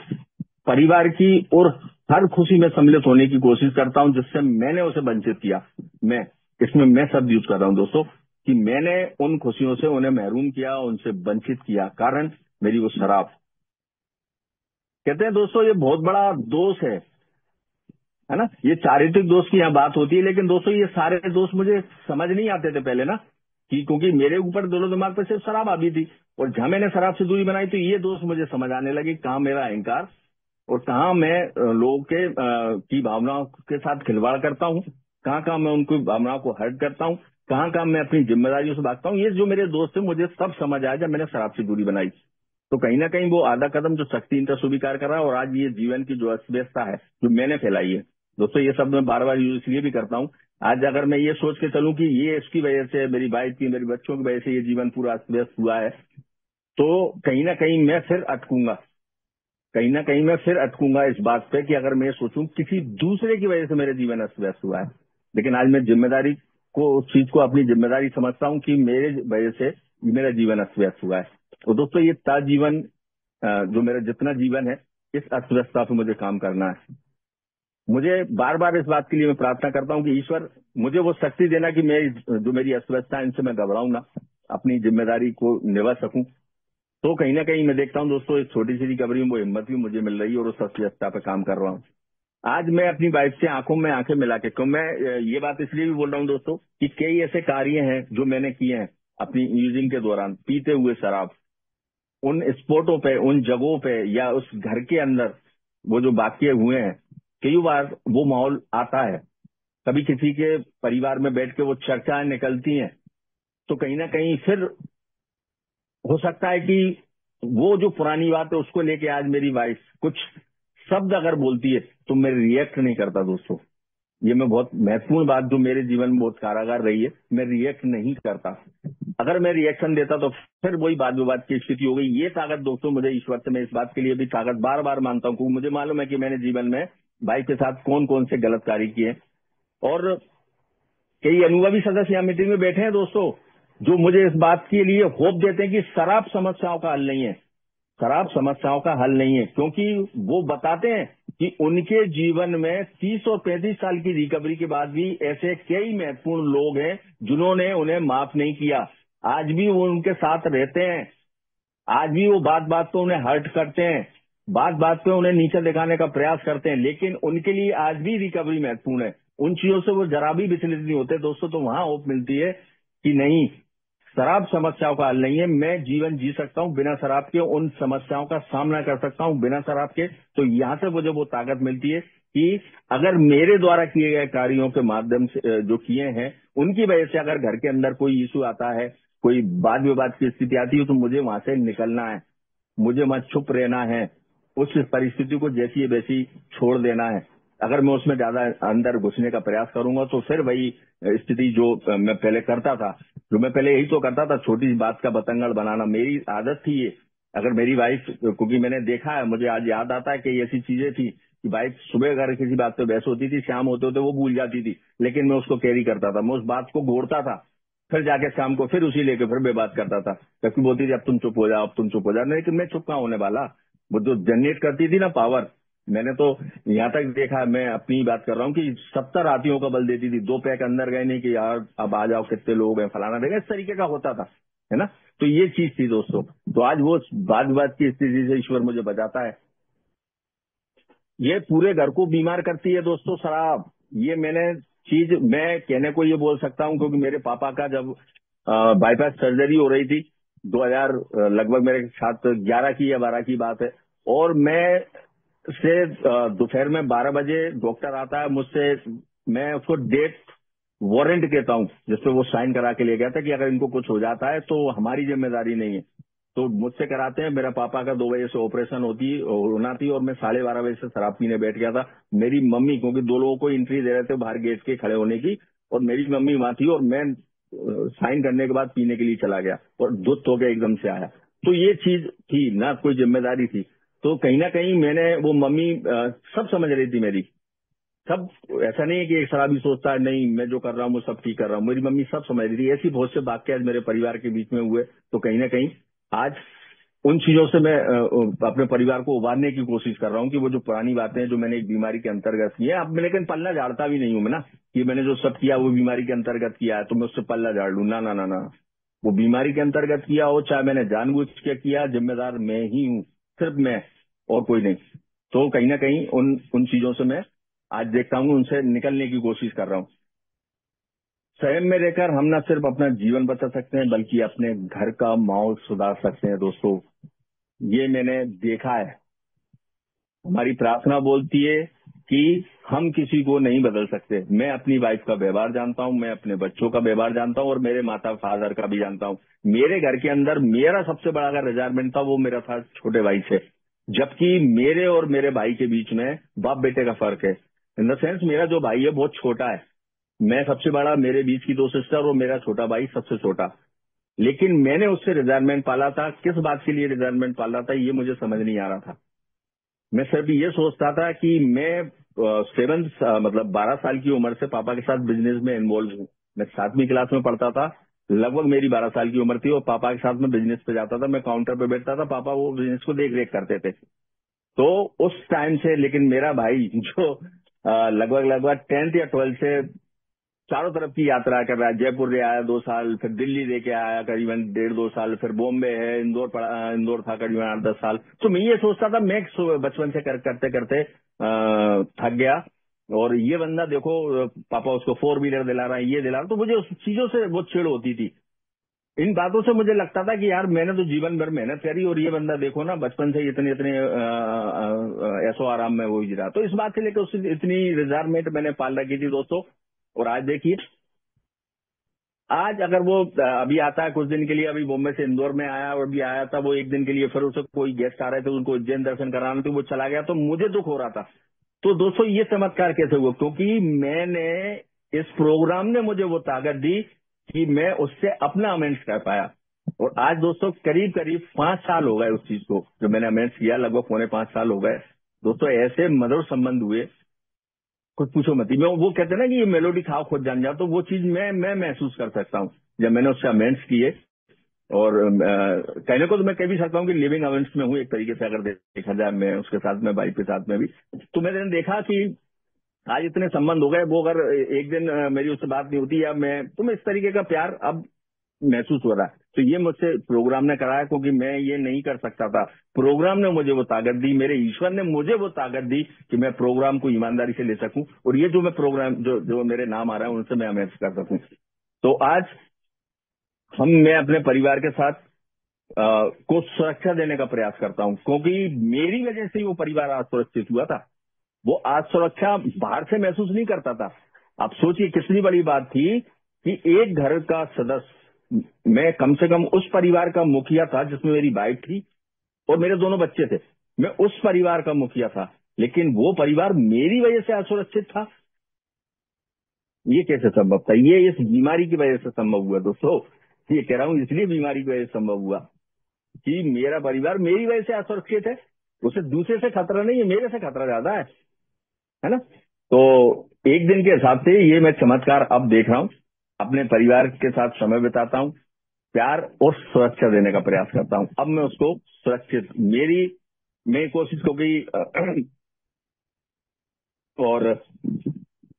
परिवार की और हर खुशी में सम्मिलित होने की कोशिश करता हूं जिससे मैंने उसे वंचित किया। मैं शब्द यूज कर रहा हूं दोस्तों कि मैंने उन खुशियों से उन्हें महरूम किया, उनसे वंचित किया, कारण मेरी वो शराब। कहते हैं दोस्तों ये बहुत बड़ा दोष है ना। ये चारित्रिक दोष की यहाँ बात होती है, लेकिन दोस्तों ये सारे दोष मुझे समझ नहीं आते थे पहले ना, कि क्योंकि मेरे ऊपर दोनों दिमाग पर सिर्फ शराब आती थी। और जहां मैंने शराब से दूरी बनाई तो ये दोस्त मुझे समझ आने लगे, कहाँ मेरा अहंकार और कहाँ मैं लोगों की भावनाओं के साथ खिलवाड़ करता हूँ, कहाँ कहाँ मैं उनकी भावनाओं को हर्ट करता हूँ, कहाँ कहाँ मैं अपनी जिम्मेदारियों से भागता हूँ। ये जो मेरे दोस्त थे मुझे सब समझ आया जब मैंने शराब से दूरी बनाई। तो कहीं ना कहीं वो आधा कदम जो शक्तिहीनता स्वीकार कर रहा है और आज ये जीवन की जो अस्तव्यस्तता है जो मैंने फैलाई है। दोस्तों ये सब मैं बार बार यूज इसलिए भी करता हूँ, आज अगर मैं ये सोच के चलूं कि ये इसकी वजह से, मेरी वाइफ की, मेरे बच्चों की वजह से ये जीवन पूरा अस्त व्यस्त हुआ है, तो कहीं ना कहीं मैं फिर अटकूंगा। कहीं ना कहीं मैं फिर अटकूंगा इस बात पे कि अगर मैं सोचूं किसी दूसरे की वजह से मेरे जीवन अस्त व्यस्त हुआ है। लेकिन आज मैं जिम्मेदारी को, उस चीज को अपनी जिम्मेदारी समझता हूँ कि मेरे वजह से मेरा जीवन अस्त व्यस्त हुआ है। तो दोस्तों ये जीवन जो मेरा जितना जीवन है, इस अस्त व्यस्तता पे मुझे काम करना है। मुझे बार बार इस बात के लिए मैं प्रार्थना करता हूँ कि ईश्वर मुझे वो शक्ति देना कि मैं जो मेरी अस्त व्यस्तता है इनसे मैं घबराऊं ना, अपनी जिम्मेदारी को निभा सकूं। तो कहीं ना कहीं मैं देखता हूँ दोस्तों इस छोटी सी रिकवरी में वो हिम्मत भी मुझे मिल रही है और उस अवस्था पे काम कर रहा हूँ। आज मैं अपनी वाइफ से आंखों में आंखें मिला के, क्यों मैं ये बात इसलिए भी बोल रहा हूँ दोस्तों कि कई ऐसे कार्य हैं जो मैंने किए हैं अपनी यूजिंग के दौरान, पीते हुए शराब, उन स्पॉटों पे, उन जगहों पे या उस घर के अंदर वो जो वाक्य हुए हैं, कई बार वो माहौल आता है। कभी किसी के परिवार में बैठ के वो चर्चाएं निकलती हैं, तो कहीं ना कहीं फिर हो सकता है कि वो जो पुरानी बात है उसको लेके आज मेरी वाइफ कुछ शब्द अगर बोलती है तो मैं रिएक्ट नहीं करता दोस्तों। ये मैं बहुत महत्वपूर्ण बात जो मेरे जीवन में बहुत कारागार रही है, मैं रिएक्ट नहीं करता। अगर मैं रिएक्शन देता तो फिर वही वाद विवाद की स्थिति हो गई। ये ताकत दोस्तों मुझे ईश्वर से, मैं इस बात के लिए भी ताकत बार बार मानता हूँ क्योंकि मुझे मालूम है कि मैंने जीवन में भाई के साथ कौन कौन से गलत कार्य किए। और कई अनुभवी सदस्य यहाँ मीटिंग में बैठे हैं दोस्तों, जो मुझे इस बात के लिए होप देते हैं कि शराब समस्याओं का हल नहीं है, शराब समस्याओं का हल नहीं है, क्योंकि वो बताते हैं कि उनके जीवन में 30 और 35 साल की रिकवरी के बाद भी ऐसे कई महत्वपूर्ण लोग हैं जिन्होंने उन्हें माफ नहीं किया। आज भी वो उनके साथ रहते हैं, आज भी वो बात बात पे उन्हें हर्ट करते हैं, बात बात पे उन्हें नीचे दिखाने का प्रयास करते हैं, लेकिन उनके लिए आज भी रिकवरी महत्वपूर्ण है। उन चीजों से वो जरा भी विचलित नहीं होते दोस्तों। तो वहां होप मिलती है कि नहीं, शराब समस्याओं का हल नहीं है, मैं जीवन जी सकता हूं बिना शराब के, उन समस्याओं का सामना कर सकता हूं बिना शराब के। तो यहाँ से मुझे वो ताकत मिलती है कि अगर मेरे द्वारा किए गए कार्यों के माध्यम से जो किए हैं उनकी वजह से अगर घर के अंदर कोई इशू आता है, कोई वाद विवाद की स्थिति आती है, तो मुझे वहां से निकलना है, मुझे वहां चुप रहना है, उस परिस्थिति को जैसी है वैसी छोड़ देना है। अगर मैं उसमें ज्यादा अंदर घुसने का प्रयास करूंगा तो फिर वही स्थिति जो मैं पहले करता था, जो मैं पहले यही तो करता था, छोटी सी बात का बतंगड़ बनाना, मेरी आदत थी ये। अगर मेरी वाइफ, क्योंकि मैंने देखा है, मुझे आज याद आता है कि ऐसी चीजें थी कि वाइफ सुबह अगर किसी बात पे बहस होती थी, शाम होते होते वो भूल जाती थी, लेकिन मैं उसको कैरी करता था, मैं उस बात को घोड़ता था, फिर जाके शाम को फिर उसी लेके फिर मैं बात करता था, क्योंकि बोलती थी अब तुम चुप हो जाओ, अब तुम चुप हो जाओ। लेकिन मैं चुप कहाँ होने वाला, वो जो जनरेट करती थी ना पावर, मैंने तो यहाँ तक देखा, मैं अपनी बात कर रहा हूँ कि 70 हाथियों का बल देती थी, 2 पैक अंदर गए नहीं कि यार अब आ जाओ कितने लोग हैं फलाना देगा, इस तरीके का होता था, है ना। तो ये चीज थी दोस्तों। तो आज वो वाद विवाद की स्थिति से ईश्वर मुझे बचाता है। ये पूरे घर को बीमार करती है दोस्तों शराब। ये मैंने चीज मैं कहने को ये बोल सकता हूँ, क्योंकि मेरे पापा का जब बाईपास सर्जरी हो रही थी 2000 लगभग मेरे साथ 11 की या 12 की बात है, और मैं से दोपहर में 12 बजे डॉक्टर आता है मुझसे, मैं उसको डेथ वारंट कहता हूँ, जिसपे वो साइन करा के ले गया था कि अगर इनको कुछ हो जाता है तो हमारी जिम्मेदारी नहीं है। तो मुझसे कराते हैं, मेरा पापा का 2 बजे से ऑपरेशन होना थी, और मैं 12:30 बजे से शराब पीने बैठ गया था। मेरी मम्मी, क्योंकि 2 लोगों को एंट्री दे रहे थे बाहर गेट के खड़े होने की, और मेरी मम्मी वहां थी, और मैं साइन करने के बाद पीने के लिए चला गया और धुत होकर एकदम से आया। तो ये चीज थी ना, कोई जिम्मेदारी थी। तो कहीं ना कहीं मैंने, वो मम्मी सब समझ रही थी मेरी, सब, ऐसा नहीं है कि एक शराबी सोचता है नहीं मैं जो कर रहा हूँ वो सब ठीक कर रहा हूँ, मेरी मम्मी सब समझ रही थी। ऐसी बहुत से वाक्य आज मेरे परिवार के बीच में हुए। तो कहीं ना कहीं आज उन चीजों से मैं अपने परिवार को उबारने की कोशिश कर रहा हूँ कि वो जो पुरानी बातें हैं जो मैंने एक बीमारी के अंतर्गत की है, अब मैं लेकिन पल्ला झाड़ता भी नहीं हूँ मैं ना, कि मैंने जो सब किया वो बीमारी के अंतर्गत किया है तो मैं उससे पल्ला झाड़ लूं, ना ना ना ना। वो बीमारी के अंतर्गत किया हो, चाहे मैंने जानबूझ के किया, जिम्मेदार मैं ही हूँ, सिर्फ मैं, और कोई नहीं। तो कहीं ना कहीं उन उन चीजों से मैं आज देखता हूँ, उनसे निकलने की कोशिश कर रहा हूँ। संयम में रहकर हम न सिर्फ अपना जीवन बचा सकते हैं, बल्कि अपने घर का माहौल सुधार सकते हैं दोस्तों। ये मैंने देखा है। हमारी प्रार्थना बोलती है कि हम किसी को नहीं बदल सकते। मैं अपनी वाइफ का व्यवहार जानता हूँ, मैं अपने बच्चों का व्यवहार जानता हूँ, और मेरे माता फादर का भी जानता हूँ। मेरे घर के अंदर मेरा सबसे बड़ा अगर रिजायरमेंट था वो मेरा था छोटे भाई से, जबकि मेरे और मेरे भाई के बीच में बाप बेटे का फर्क है। इन द सेंस मेरा जो भाई है बहुत छोटा है, मैं सबसे बड़ा, मेरे बीच की 2 सिस्टर, और मेरा छोटा भाई सबसे छोटा। लेकिन मैंने उससे रिजायरमेंट पाला था, किस बात के लिए रिजायरमेंट पाला था ये मुझे समझ नहीं आ रहा था। मैं सिर्फ ये सोचता था कि मैं 7 मतलब 12 साल की उम्र से पापा के साथ बिजनेस में इन्वॉल्व हूँ। मैं 7वीं क्लास में पढ़ता था, लगभग मेरी 12 साल की उम्र थी, और पापा के साथ में बिजनेस पे जाता था, मैं काउंटर पे बैठता था, पापा वो बिजनेस को देख रेख करते थे। तो उस टाइम से, लेकिन मेरा भाई जो लगभग लगभग 10th या 12th से चारों तरफ की यात्रा कर रहा है, जयपुर रह आया 2 साल, फिर दिल्ली रह के आया करीबन 1.5-2 साल, फिर बॉम्बे है, इंदौर था करीबन 8-10 साल। तो मैं ये सोचता था, मैं बचपन से करते करते थक गया, और ये बंदा देखो पापा उसको 4 व्हीलर दिला रहा है, ये दिला रहा है, तो मुझे उस चीजों से बहुत चिढ़ होती थी। इन बातों से मुझे लगता था कि यार मैंने तो जीवन भर मेहनत करी, और ये बंदा देखो ना बचपन से इतने इतने ऐसो आराम में वो ही रहा। तो इस बात से लेकर उससे इतनी रिजायरमेंट मैंने पाल रखी थी दोस्तों। और आज देखिए, आज अगर वो अभी आता है कुछ दिन के लिए, अभी बॉम्बे से इंदौर में आया, और अभी आया था वो 1 दिन के लिए, फिर उसे कोई गेस्ट आ रहे थे, उनको उज्जैन दर्शन कराना था, वो चला गया, तो मुझे दुख हो रहा था। तो दोस्तों ये चमत्कार कैसे हुआ? क्योंकि मैंने, इस प्रोग्राम ने मुझे वो ताकत दी कि मैं उससे अपना अमेंड्स कर पाया। और आज दोस्तों करीब करीब 5 साल हो गए उस चीज को, जो मैंने अमेंड्स किया, लगभग 4.5 साल हो गए दोस्तों। ऐसे मधुर संबंध हुए, कुछ पूछो मत। मैं वो कहते हैं ना कि ये मेलोडी खाओ खुद जान जाओ, तो वो चीज मैं महसूस कर सकता हूँ जब मैंने उससे अमेंड्स किए। और कहने को तो मैं कह भी सकता हूँ कि लिविंग अमेंड्स में हूँ एक तरीके से, अगर देखा जाए मैं उसके साथ में, वाइफ के साथ में भी। तो मैंने देखा कि आज इतने संबंध हो गए, वो अगर एक दिन मेरी उससे बात नहीं होती या मैं, तो मैं इस तरीके का प्यार अब महसूस हो रहा है। तो ये मुझसे प्रोग्राम ने कराया, क्योंकि मैं ये नहीं कर सकता था। प्रोग्राम ने मुझे वो ताकत दी, मेरे ईश्वर ने मुझे वो ताकत दी कि मैं प्रोग्राम को ईमानदारी से ले सकूं, और ये जो मैं प्रोग्राम जो जो मेरे नाम आ रहा है उनसे मैं अमेंस कर सकूं। तो आज मैं अपने परिवार के साथ को सुरक्षा देने का प्रयास करता हूं, क्योंकि मेरी वजह से ही वो परिवार आज सुरक्षित हुआ था। वो आज सुरक्षा बाहर से महसूस नहीं करता था। आप सोचिए कितनी बड़ी बात थी कि एक घर का सदस्य, मैं कम से कम उस परिवार का मुखिया था जिसमें मेरी वाइफ थी और मेरे दोनों बच्चे थे। मैं उस परिवार का मुखिया था, लेकिन वो परिवार मेरी वजह से असुरक्षित था। ये कैसे संभव था? ये इस बीमारी की वजह से संभव हुआ दोस्तों। ये कह रहा हूं इसलिए बीमारी की वजह से संभव हुआ कि मेरा परिवार मेरी वजह से असुरक्षित है। उसे दूसरे से खतरा नहीं है, मेरे से खतरा ज्यादा है ना। तो एक दिन के हिसाब से ये मैं चमत्कार अब देख रहा हूँ। अपने परिवार के साथ समय बिताता हूँ, प्यार और सुरक्षा देने का प्रयास करता हूँ। अब मैं उसको सुरक्षित, मैं कोशिश को गई और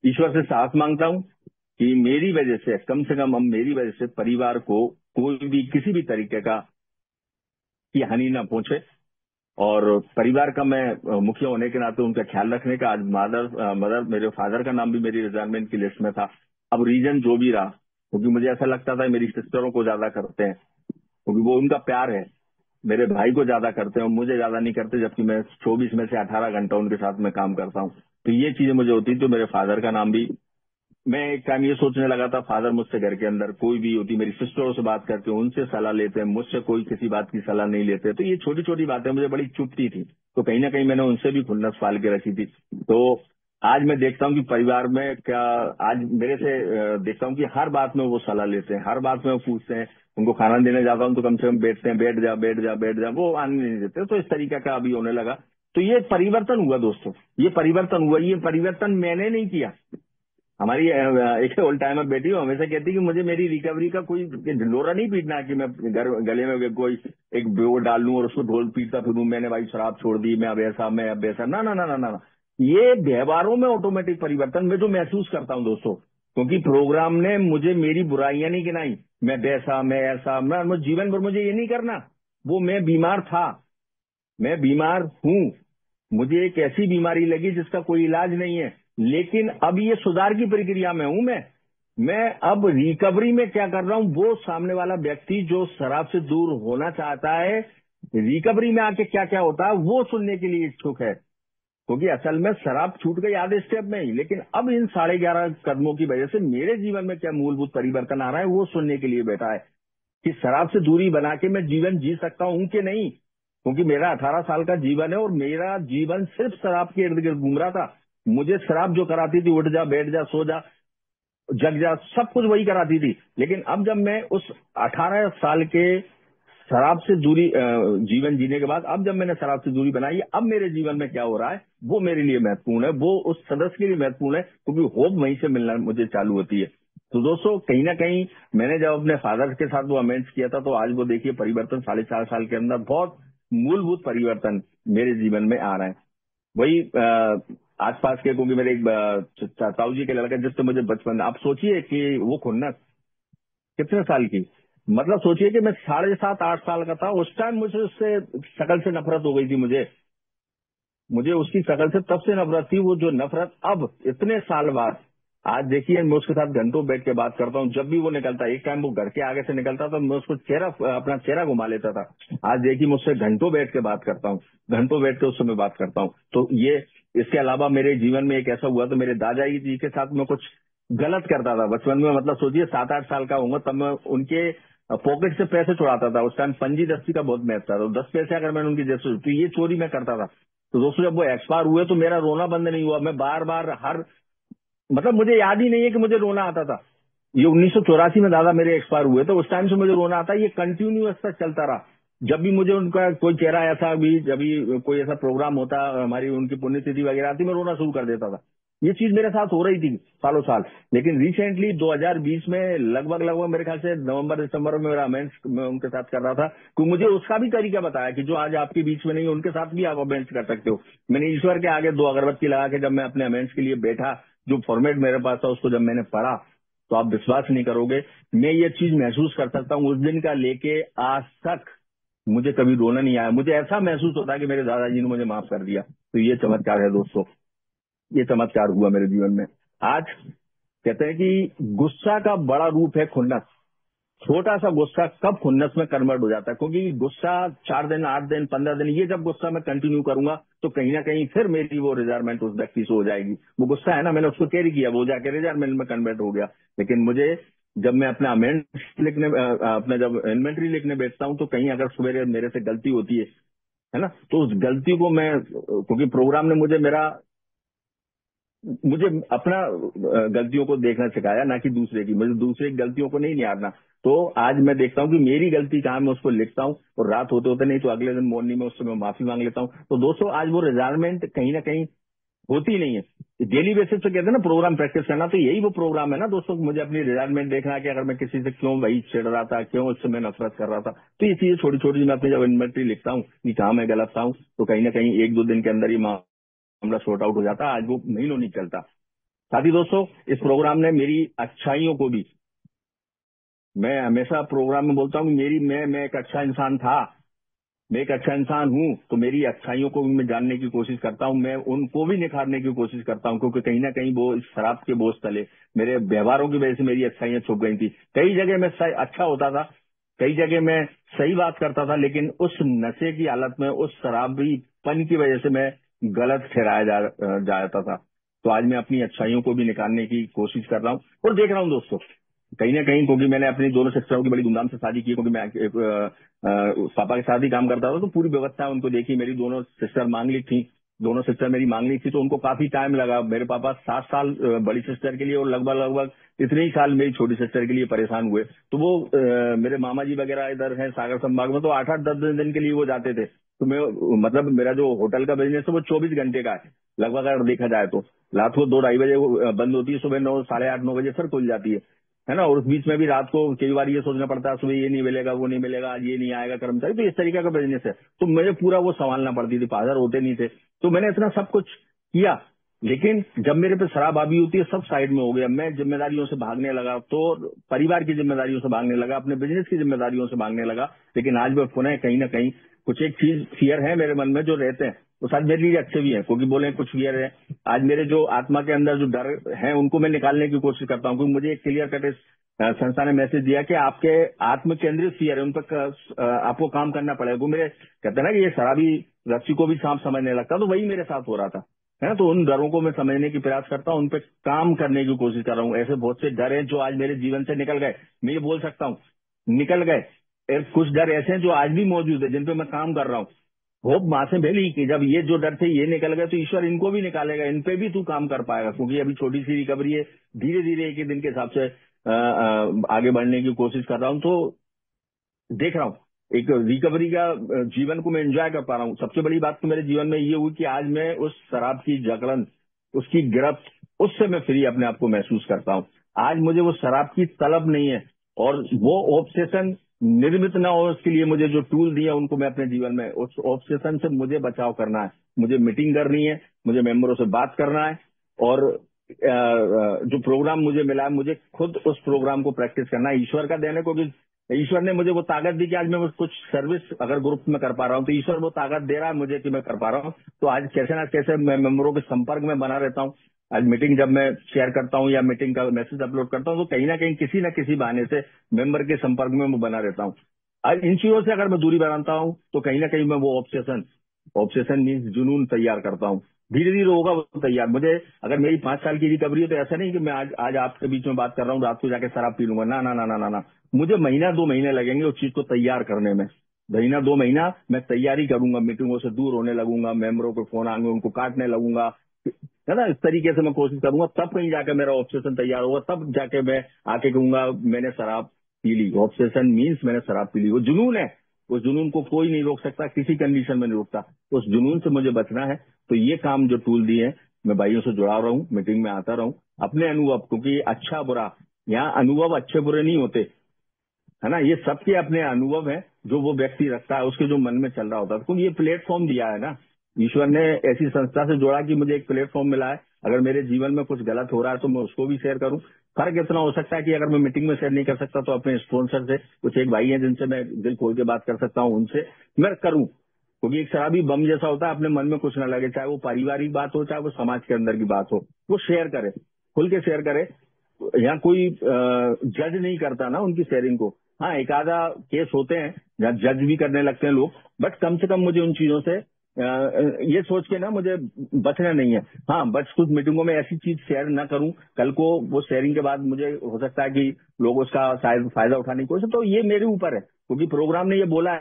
ईश्वर से साथ मांगता हूँ कि मेरी वजह से, कम से कम अब मेरी वजह से परिवार को कोई भी किसी भी तरीके का की हानि ना पहुंचे। और परिवार का मैं मुखिया होने के नाते उनका ख्याल रखने का, आज मदर मेरे फादर का नाम भी मेरी रिटायरमेंट की लिस्ट में था। अब रीजन जो भी रहा, क्योंकि मुझे ऐसा लगता था मेरी सिस्टरों को ज्यादा करते हैं, क्योंकि वो उनका प्यार है। मेरे भाई को ज्यादा करते हैं और मुझे ज्यादा नहीं करते, जबकि मैं 24 में से 18 घंटा उनके साथ में काम करता हूँ। तो ये चीजें मुझे होती, तो मेरे फादर का नाम भी, मैं एक टाइम ये सोचने लगा था, फादर मुझसे घर के अंदर कोई भी होती, मेरी सिस्टरों से बात करते, उनसे सलाह लेते हैं, मुझसे कोई किसी बात की सलाह नहीं लेते। तो ये छोटी छोटी बातें मुझे बड़ी चुभती थी, तो कहीं ना कहीं मैंने उनसे भी खुन्नस पाल के रखी थी। तो आज मैं देखता हूँ कि परिवार में क्या, आज मेरे से देखता हूँ कि हर बात में वो सलाह लेते हैं, हर बात में वो पूछते हैं। उनको खाना देने जाता हूँ तो कम से कम बैठते हैं, बैठ जा बैठ जा बैठ जा, वो आने नहीं देते। तो इस तरीके का अभी होने लगा। तो ये परिवर्तन हुआ दोस्तों, ये परिवर्तन हुआ। ये परिवर्तन मैंने नहीं किया। हमारी एक ओल्ड टाइमर बेटी हो, हमेशा कहती कि मुझे मेरी रिकवरी का कोई ढिंढोरा नहीं पीटना है कि मैं गले में कोई एक वो डाल लूं और उसको ढोल पीटता फिरूं, मैंने भाई शराब छोड़ दी, मैं अब ऐसा, मैं अब ऐसा। ना ना ना ना ना ना। ये व्यवहारों में ऑटोमेटिक परिवर्तन मैं जो महसूस करता हूं दोस्तों, क्योंकि प्रोग्राम ने मुझे मेरी बुराइयां नहीं गिनाई, मैं वैसा, मैं ऐसा, मैं जीवन भर मुझे ये नहीं करना। वो मैं बीमार था, मैं बीमार हूं, मुझे एक ऐसी बीमारी लगी जिसका कोई इलाज नहीं है, लेकिन अब ये सुधार की प्रक्रिया में हूं। मैं अब रिकवरी में क्या कर रहा हूं, वो सामने वाला व्यक्ति जो शराब से दूर होना चाहता है, रिकवरी में आके क्या क्या होता है वो सुनने के लिए इच्छुक है। क्योंकि असल में शराब छूट गई आधे स्टेप में ही, लेकिन अब इन 11.5 कदमों की वजह से मेरे जीवन में क्या मूलभूत परिवर्तन आ रहा है वो सुनने के लिए बैठा है कि शराब से दूरी बना के मैं जीवन जी सकता हूं कि नहीं। क्योंकि मेरा 18 साल का जीवन है और मेरा जीवन सिर्फ शराब के इर्द गिर्द घूम रहा था। मुझे शराब जो कराती थी, उठ जा, बैठ जा, सो जा, जग जा, सब कुछ वही कराती थी। लेकिन अब जब मैं उस 18 साल के शराब से दूरी जीवन जीने के बाद, अब जब मैंने शराब से दूरी बनाई, अब मेरे जीवन में क्या हो रहा है वो मेरे लिए महत्वपूर्ण है, वो उस सदस्य के लिए महत्वपूर्ण है, क्योंकि होप वहीं से मिलना मुझे चालू होती है। तो दोस्तों कहीं ना कहीं मैंने जब अपने फादर के साथ वो अमेंड्स किया था, तो आज वो देखिए परिवर्तन 4.5 साल के अंदर बहुत मूलभूत परिवर्तन मेरे जीवन में आ रहे हैं। वही आसपास के, क्योंकि मेरे एक ताऊ जी के लड़का जिससे मुझे बचपन, आप सोचिए कि वो खुन्नस कितने साल की, मतलब सोचिए कि मैं 7.5-8 साल का था उस टाइम, मुझे उससे शक्ल से नफरत हो गई थी। मुझे उसकी शक्ल से तब से नफरत थी। वो जो नफरत अब इतने साल बाद, आज देखिए मैं उसके साथ घंटों बैठ के बात करता हूँ। जब भी वो निकलता, एक टाइम वो घर के आगे से निकलता था, मैं उसको अपना चेहरा घुमा लेता था। आज देखिए मुझसे घंटों बैठ के बात करता हूँ, घंटों बैठ के उससे मैं बात करता हूँ। तो ये, इसके अलावा मेरे जीवन में एक ऐसा हुआ, तो मेरे दादाजी जी के साथ मैं कुछ गलत करता था बचपन में। मतलब सोचिए 7-8 साल का होऊंगा तब मैं उनके पॉकेट से पैसे चुराता था। उस टाइम पंजी दस्ती का बहुत महत्व था, तो 10 पैसे अगर मैंने उनकी जैसे, तो ये चोरी मैं करता था। तो दोस्तों जब वो एक्सपायर हुए तो मेरा रोना बंद नहीं हुआ। मैं बार बार मतलब मुझे याद ही नहीं है कि मुझे रोना आता था। ये 1984 में दादा मेरे एक्सपायर हुए, तो उस टाइम से मुझे रोना आता है। ये कंटिन्यूअस तक चलता रहा। जब भी मुझे उनका कोई चेहरा ऐसा भी, जब भी कोई ऐसा प्रोग्राम होता, हमारी उनकी पुण्यतिथि वगैरह आती, मैं रोना शुरू कर देता था। ये चीज मेरे साथ हो रही थी सालों साल। लेकिन रिसेंटली 2020 में लगभग लगभग मेरे ख्याल से नवंबर दिसंबर में मेरा अमेंस मैं उनके साथ कर रहा था, तो मुझे उसका भी तरीका बताया कि जो आज आपके बीच में नहीं है उनके साथ भी आप अमेंस कर सकते हो। मैंने ईश्वर के आगे 2 अगरबत्ती लगा के जब मैं अपने अमेंस के लिए बैठा, जो फॉर्मेट मेरे पास था उसको जब मैंने पढ़ा, तो आप विश्वास नहीं करोगे, मैं ये चीज महसूस कर सकता हूँ। उस दिन का लेके आज तक मुझे कभी रोना नहीं आया। मुझे ऐसा महसूस होता है कि मेरे दादाजी ने मुझे माफ कर दिया। तो ये चमत्कार है दोस्तों, ये चमत्कार हुआ मेरे जीवन में। आज कहते हैं कि गुस्सा का बड़ा रूप है खुन्नस। छोटा सा गुस्सा कब खुन्नस में कन्वर्ट हो जाता है, क्योंकि गुस्सा 4 दिन 8 दिन 15 दिन, ये जब गुस्सा मैं कंटिन्यू करूंगा तो कहीं ना कहीं फिर मेरी वो रिजायरमेंट उस व्यक्ति से हो जाएगी। वो गुस्सा है ना, मैंने उसको कैरी किया, वो जाके रिजायरमेंट में कन्वर्ट हो गया। लेकिन मुझे जब मैं अपना अमेंड लिखने अपना जब इन्वेंट्री लिखने बैठता हूँ, तो कहीं अगर सवेरे मेरे से गलती होती है ना, तो उस गलती को मैं, क्योंकि प्रोग्राम ने मुझे अपना गलतियों को देखना सिखाया, ना कि दूसरे की। मुझे दूसरे की गलतियों को नहीं निहारना। तो आज मैं देखता हूँ कि मेरी गलती कहाँ, मैं उसको लिखता हूँ, और रात होते होते नहीं तो अगले दिन मॉर्निंग में उससे मैं माफी मांग लेता हूँ। तो दोस्तों आज वो रिजायरमेंट कहीं ना कहीं होती नहीं है। डेली बेसिस पे कहते हैं ना प्रोग्राम प्रैक्टिस करना, तो यही वो प्रोग्राम है ना दोस्तों। मुझे अपनी रिजायरमेंट देखना है कि अगर मैं किसी से क्यों वही चिढ़ रहा था, क्यों उससे मैं नफरत कर रहा था। तो ये चीजें छोटी छोटी मैं अपनी जब इन्वेंट्री लिखता हूँ कि कहाँ मैं गलत था हूँ, तो कहीं ना कहीं 1-2 दिन के अंदर ही मामला सॉर्ट आउट हो जाता है। आज वो महीनों नहीं चलता। साथ ही दोस्तों इस प्रोग्राम ने मेरी अच्छाइयों को भी, मैं हमेशा प्रोग्राम में बोलता हूँ मेरी मैं एक अच्छा इंसान था, मैं एक अच्छा इंसान हूँ, तो मेरी अच्छाइयों को भी मैं जानने की कोशिश करता हूँ, मैं उनको भी निखारने की कोशिश करता हूँ, क्योंकि कहीं ना कहीं वो इस शराब के बोझ तले मेरे व्यवहारों की वजह से मेरी अच्छाइयां छुप गई थी। कई जगह मैं अच्छा होता था, कई जगह मैं सही बात करता था, लेकिन उस नशे की हालत में, उस शराबीपन की वजह से मैं गलत ठहराया जाता था। तो आज मैं अपनी अच्छाइयों को भी निकालने की कोशिश कर रहा हूँ और देख रहा हूँ दोस्तों, कहीं ना कहीं, क्योंकि मैंने अपनी दोनों सिस्टरों की बड़ी धूमधाम से शादी की, क्योंकि मैं पापा के साथ ही काम करता था, तो पूरी व्यवस्था उनको देखी। मेरी दोनों सिस्टर मांगलिक थी, दोनों सिस्टर मेरी मांगलिक थी, तो उनको काफी टाइम लगा। मेरे पापा 7 साल बड़ी सिस्टर के लिए और लगभग लगभग इतने ही साल मेरी छोटी सिस्टर के लिए परेशान हुए। तो वो मेरे मामा जी वगैरह इधर हैं सागर संभाग में, तो 8-8 10 दिन के लिए वो जाते थे। तो मैं, मतलब मेरा जो होटल का बिजनेस है वो 24 घंटे का है लगभग, अगर देखा जाए तो। रात को 2-2:30 बजे वो बंद होती है, सुबह 9 साढ़े 8-9 बजे फिर खुल जाती है ना। और उस बीच में भी रात को कई बार ये सोचना पड़ता है सुबह ये नहीं मिलेगा, वो नहीं मिलेगा, आज ये नहीं आएगा कर्मचारी। तो इस तरीके का बिजनेस है, तो मुझे पूरा वो संभालना पड़ती थी, फादर होते नहीं थे। तो मैंने इतना सब कुछ किया, लेकिन जब मेरे पे शराब आबी होती है सब साइड में हो गया। मैं जिम्मेदारियों से भागने लगा, तो परिवार की जिम्मेदारियों से भागने लगा, अपने बिजनेस की जिम्मेदारियों से भागने लगा। लेकिन आज मैं पुनः कहीं ना कहीं कुछ एक चीज फियर है मेरे मन में जो रहते हैं, वो शायद मेरे लिए अच्छे भी हैं, क्योंकि बोले कुछ फियर है। आज मेरे जो आत्मा के अंदर जो डर है उनको मैं निकालने की कोशिश करता हूँ, क्योंकि मुझे एक क्लियर कट संस्था ने मैसेज दिया कि आपके आत्म केंद्रित फियर है, उन पर आपको काम करना पड़ेगा। वो मेरे कहते हैं ना कि ये शराबी रस्सी को भी सांप समझने लगता, तो वही मेरे साथ हो रहा था, है ना। तो उन डरों को मैं समझने की प्रयास करता हूँ, उन पे काम करने की कोशिश कर रहा हूँ। ऐसे बहुत से डर हैं जो आज मेरे जीवन से निकल गए, मैं ये बोल सकता हूँ निकल गए। कुछ डर ऐसे हैं जो आज भी मौजूद है, जिन पे मैं काम कर रहा हूँ। होप माँ से भेली कि जब ये जो डर थे ये निकल गए, तो ईश्वर इनको भी निकालेगा, इन पे भी तू काम कर पाएगा, क्योंकि अभी छोटी सी रिकवरी है। धीरे धीरे एक ही दिन के हिसाब से आगे बढ़ने की कोशिश कर रहा हूँ। तो देख रहा हूँ एक रिकवरी का जीवन को मैं एंजॉय कर पा रहा हूँ। सबसे बड़ी बात तो मेरे जीवन में ये हुई कि आज मैं उस शराब की जकड़न, उसकी गिरफ्त, उससे मैं फ्री अपने आप को महसूस करता हूँ। आज मुझे वो शराब की तलब नहीं है, और वो ऑब्सेशन निर्मित ना हो उसके लिए मुझे जो टूल दिया उनको मैं अपने जीवन में, उस ऑब्सेशन से मुझे बचाव करना है। मुझे मीटिंग करनी है, मुझे मेंबरों से बात करना है, और जो प्रोग्राम मुझे मिला है मुझे खुद उस प्रोग्राम को प्रैक्टिस करना है। ईश्वर का देने को भी, ईश्वर ने मुझे वो ताकत दी कि आज मैं कुछ सर्विस अगर ग्रुप में कर पा रहा हूँ, तो ईश्वर वो ताकत दे रहा है मुझे कि मैं कर पा रहा हूँ। तो आज कैसे ना कैसे मैं मेंबरों के संपर्क में बना रहता हूँ। आज मीटिंग जब मैं शेयर करता हूँ या मीटिंग का मैसेज अपलोड करता हूँ, तो कहीं ना कहीं किसी न किसी बहाने से मेंबर के संपर्क में मैं बना रहता हूँ। आज इन चीजों से अगर मैं दूरी बनाता हूँ, तो कहीं ना कहीं मैं वो ऑब्सेशन मीन्स जुनून तैयार करता हूँ। धीरे धीरे होगा वो तैयार। मुझे अगर मेरी 5 साल की रिकवरी है, तो ऐसा नहीं कि मैं आज आपके बीच में बात कर रहा हूँ, रात को जाके शराब पी लूंगा, ना ना ना ना ना ना। मुझे महीना 2 महीने लगेंगे उस चीज को तैयार करने में। महीना 2 महीना मैं तैयारी करूंगा, मीटिंगों से दूर होने लगूंगा, मेंबरों के फोन आएंगे उनको काटने लगूंगा, है ना। इस तरीके से मैं कोशिश करूंगा, तब कहीं जाके मेरा ऑब्सेशन तैयार होगा, तब जाके मैं आके कहूंगा मैंने शराब पी ली। ऑब्सेशन मीन्स मैंने शराब पी ली, वो जुनून है। उस जुनून को कोई नहीं रोक सकता, किसी कंडीशन में नहीं रोकता। उस जुनून से मुझे बचना है। तो ये काम जो टूल दिए हैं मैं भाइयों से जुड़ा रहा हूँ, मीटिंग में आता रहूं, अपने अनुभव, क्योंकि अच्छा बुरा, यहाँ अनुभव अच्छे बुरे नहीं होते, है ना, ये सबके अपने अनुभव है जो वो व्यक्ति रखता है, उसके जो मन में चल रहा होता है। क्योंकि ये प्लेटफॉर्म दिया है ना, ईश्वर ने ऐसी संस्था से जोड़ा कि मुझे एक प्लेटफॉर्म मिला है। अगर मेरे जीवन में कुछ गलत हो रहा है तो मैं उसको भी शेयर करूं। फर्क इतना हो सकता है कि अगर मैं मीटिंग में शेयर नहीं कर सकता तो अपने स्पॉन्सर से, कुछ एक भाई हैं जिनसे मैं दिल खोल के बात कर सकता हूं, उनसे मैं करूं। क्योंकि एक शराबी बम जैसा होता है, अपने मन में कुछ ना लगे, चाहे वो पारिवारिक बात हो, चाहे वो समाज के अंदर की बात हो, वो शेयर करे, खुल के शेयर करे। यहाँ कोई जज नहीं करता ना उनकी शेयरिंग को। हाँ, एक आधा केस होते हैं जहाँ जज भी करने लगते हैं लोग, बट कम से कम मुझे उन चीजों से ये सोच के ना मुझे बचना नहीं है। हाँ, बस कुछ मीटिंगों में ऐसी चीज शेयर ना करूं, कल को वो शेयरिंग के बाद मुझे हो सकता है कि लोग उसका शायद फायदा उठाने की कोशिश, तो ये मेरे ऊपर है। क्योंकि प्रोग्राम ने ये बोला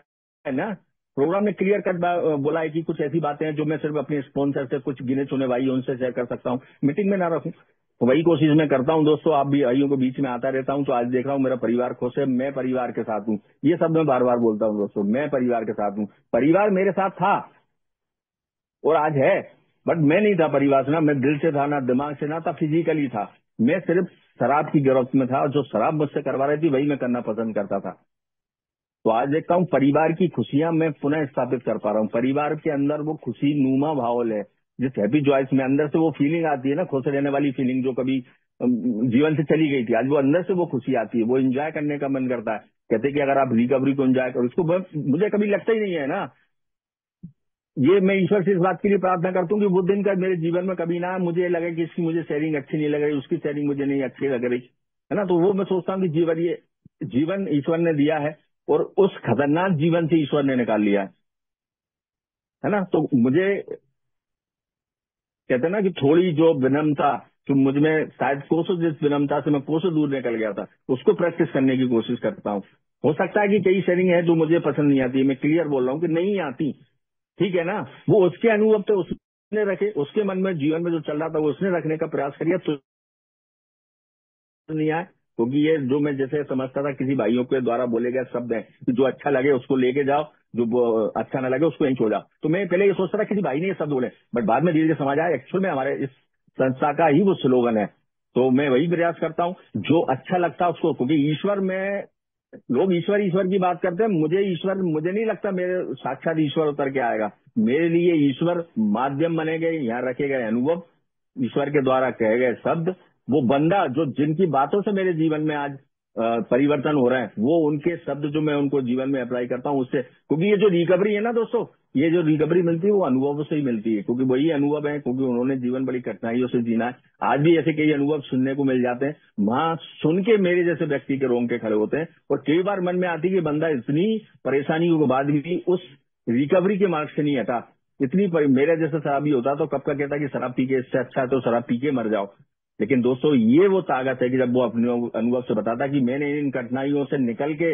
है ना, प्रोग्राम ने क्लियर कट बोला है कि कुछ ऐसी बातें हैं जो मैं सिर्फ अपने स्पॉन्सर से, कुछ गिने चुने भाई उनसे शेयर कर सकता हूँ, मीटिंग में ना रखूं। तो वही कोशिश मैं करता हूं दोस्तों। आप भी भाइयों के बीच में आता रहता हूं, तो आज देख रहा हूं मेरा परिवार खुश है, मैं परिवार के साथ हूं। ये सब मैं बार बार बोलता हूं दोस्तों, मैं परिवार के साथ हूं। परिवार मेरे साथ था और आज है, बट मैं नहीं था परिवार से, ना मैं दिल से था, ना दिमाग से, ना था फिजिकली था। मैं सिर्फ शराब की गिरफ्त में था, और जो शराब मुझसे करवा रही थी वही मैं करना पसंद करता था। तो आज देखता हूँ परिवार की खुशियां मैं पुनः स्थापित कर पा रहा हूँ। परिवार के अंदर वो खुशी नुमा माहौल है, जिस हैप्पी जॉयस में अंदर से वो फीलिंग आती है ना, खुश रहने वाली फीलिंग जो कभी जीवन से चली गई थी, आज वो अंदर से वो खुशी आती है, वो एंजॉय करने का मन करता है। कहते हैं कि अगर आप रिकवरी को एंजॉय करो, इसको मुझे कभी लगता ही नहीं है ना। ये मैं ईश्वर से इस बात के लिए प्रार्थना करता हूँ कि वो दिन का मेरे जीवन में कभी ना मुझे लगे कि इसकी मुझे शेयरिंग अच्छी नहीं लग रही, उसकी शेयरिंग मुझे नहीं अच्छी लग रही, है ना। तो वो मैं सोचता हूँ कि जीवन, ये जीवन ईश्वर ने दिया है और उस खतरनाक जीवन से ईश्वर ने निकाल लिया है ना। तो मुझे कहते हैं ना कि थोड़ी जो विनम्रता जो मुझ में, शायद कोसों जिस विनम्रता से मैं कोसों दूर निकल गया था, उसको प्रैक्टिस करने की कोशिश करता हूँ। हो सकता है कि कई शेयरिंग है जो मुझे पसंद नहीं आती, मैं क्लियर बोल रहा हूँ कि नहीं आती, ठीक है ना। वो उसके अनुभव तो उसने रखे, उसके मन में जीवन में जो चल रहा था वो उसने रखने का प्रयास किया, तो नहीं आए। क्योंकि ये जो मैं जैसे समझता था, किसी भाइयों के द्वारा बोले गए शब्द है कि जो अच्छा लगे उसको लेके जाओ, जो अच्छा ना लगे उसको यहीं छोड़ जाओ। तो मैं पहले ये सोचता था किसी भाई ने ये शब्द बोले, बट बाद में धीरे धीरे समझ आया एक्चुअल में हमारे इस संस्था का ही वो स्लोगन है। तो मैं वही प्रयास करता हूँ जो अच्छा लगता है उसको। क्योंकि ईश्वर में, लोग ईश्वर ईश्वर की बात करते हैं, मुझे ईश्वर, मुझे नहीं लगता मेरे साक्षात ईश्वर उतर के आएगा। मेरे लिए ईश्वर माध्यम बने गए, यहाँ रखे गए अनुभव, ईश्वर के द्वारा कहे गए शब्द, वो बंदा जो जिनकी बातों से मेरे जीवन में आज परिवर्तन हो रहा है, वो उनके शब्द जो मैं उनको जीवन में अप्लाई करता हूँ उससे। क्योंकि ये जो रिकवरी है ना दोस्तों, ये जो रिकवरी मिलती है वो अनुभवों से ही मिलती है। क्योंकि वही अनुभव है, क्योंकि उन्होंने जीवन बड़ी कठिनाइयों से जीना है। आज भी ऐसे कई अनुभव सुनने को मिल जाते हैं, वहां सुन के मेरे जैसे व्यक्ति के रोंगटे खड़े होते हैं। और कई बार मन में आती है कि बंदा इतनी परेशानियों के बाद भी उस रिकवरी के मार्ग से नहीं हटा। मेरा जैसा शराबी होता तो कब का कहता कि शराब पी के इससे अच्छा है तो शराब पी के मर जाओ। लेकिन दोस्तों ये वो ताकत है कि जब वो अपने अनुभव से बताता कि मैंने इन कठिनाइयों से निकल के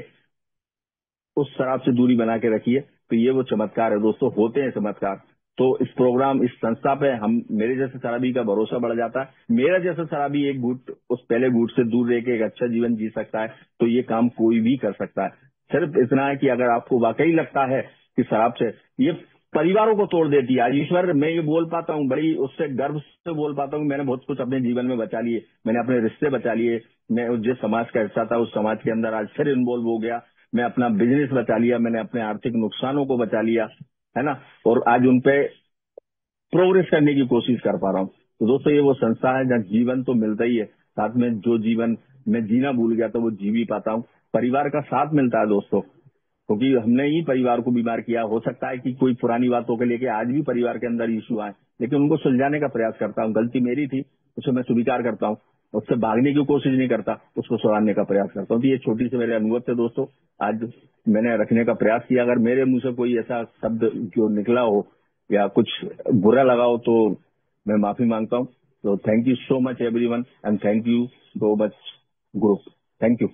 उस शराब से दूरी बना के रखी है, तो ये वो चमत्कार है दोस्तों, होते हैं चमत्कार। तो इस प्रोग्राम, इस संस्था पे हम, मेरे जैसे शराबी का भरोसा बढ़ जाता है। मेरा जैसा शराबी एक घूट, उस पहले घूट से दूर रह के एक अच्छा जीवन जी सकता है, तो ये काम कोई भी कर सकता है। सिर्फ इतना है कि अगर आपको वाकई लगता है कि शराब से ये परिवारों को तोड़ देती है, आज ईश्वर, मैं ये बोल पाता हूँ बड़ी उससे गर्व से बोल पाता हूँ, मैंने बहुत कुछ अपने जीवन में बचा लिए, मैंने अपने रिश्ते बचा लिए, मैं जिस समाज का हिस्सा था उस समाज के अंदर आज फिर इन्वॉल्व हो गया, मैं अपना बिजनेस बचा लिया, मैंने अपने आर्थिक नुकसानों को बचा लिया, है ना। और आज उनपे प्रोग्रेस करने की कोशिश कर पा रहा हूँ। तो दोस्तों ये वो संस्था है जहाँ जीवन तो मिलता ही है, साथ में जो जीवन मैं जीना भूल गया था वो जी भी पाता हूँ। परिवार का साथ मिलता है दोस्तों, क्योंकि हमने ही परिवार को बीमार किया। हो सकता है कि कोई पुरानी बातों के लेके आज भी परिवार के अंदर इश्यू आए, लेकिन उनको सुलझाने का प्रयास करता हूँ। गलती मेरी थी, उसे मैं स्वीकार करता हूँ, उससे भागने की कोशिश नहीं करता, उसको सुधारने का प्रयास करता हूँ। तो ये छोटी से मेरे अनुभव थे दोस्तों, आज मैंने रखने का प्रयास किया। अगर मेरे मुंह से कोई ऐसा शब्द जो निकला हो या कुछ बुरा लगा हो तो मैं माफी मांगता हूँ। तो thank you so much everyone and thank you so much group, thank you.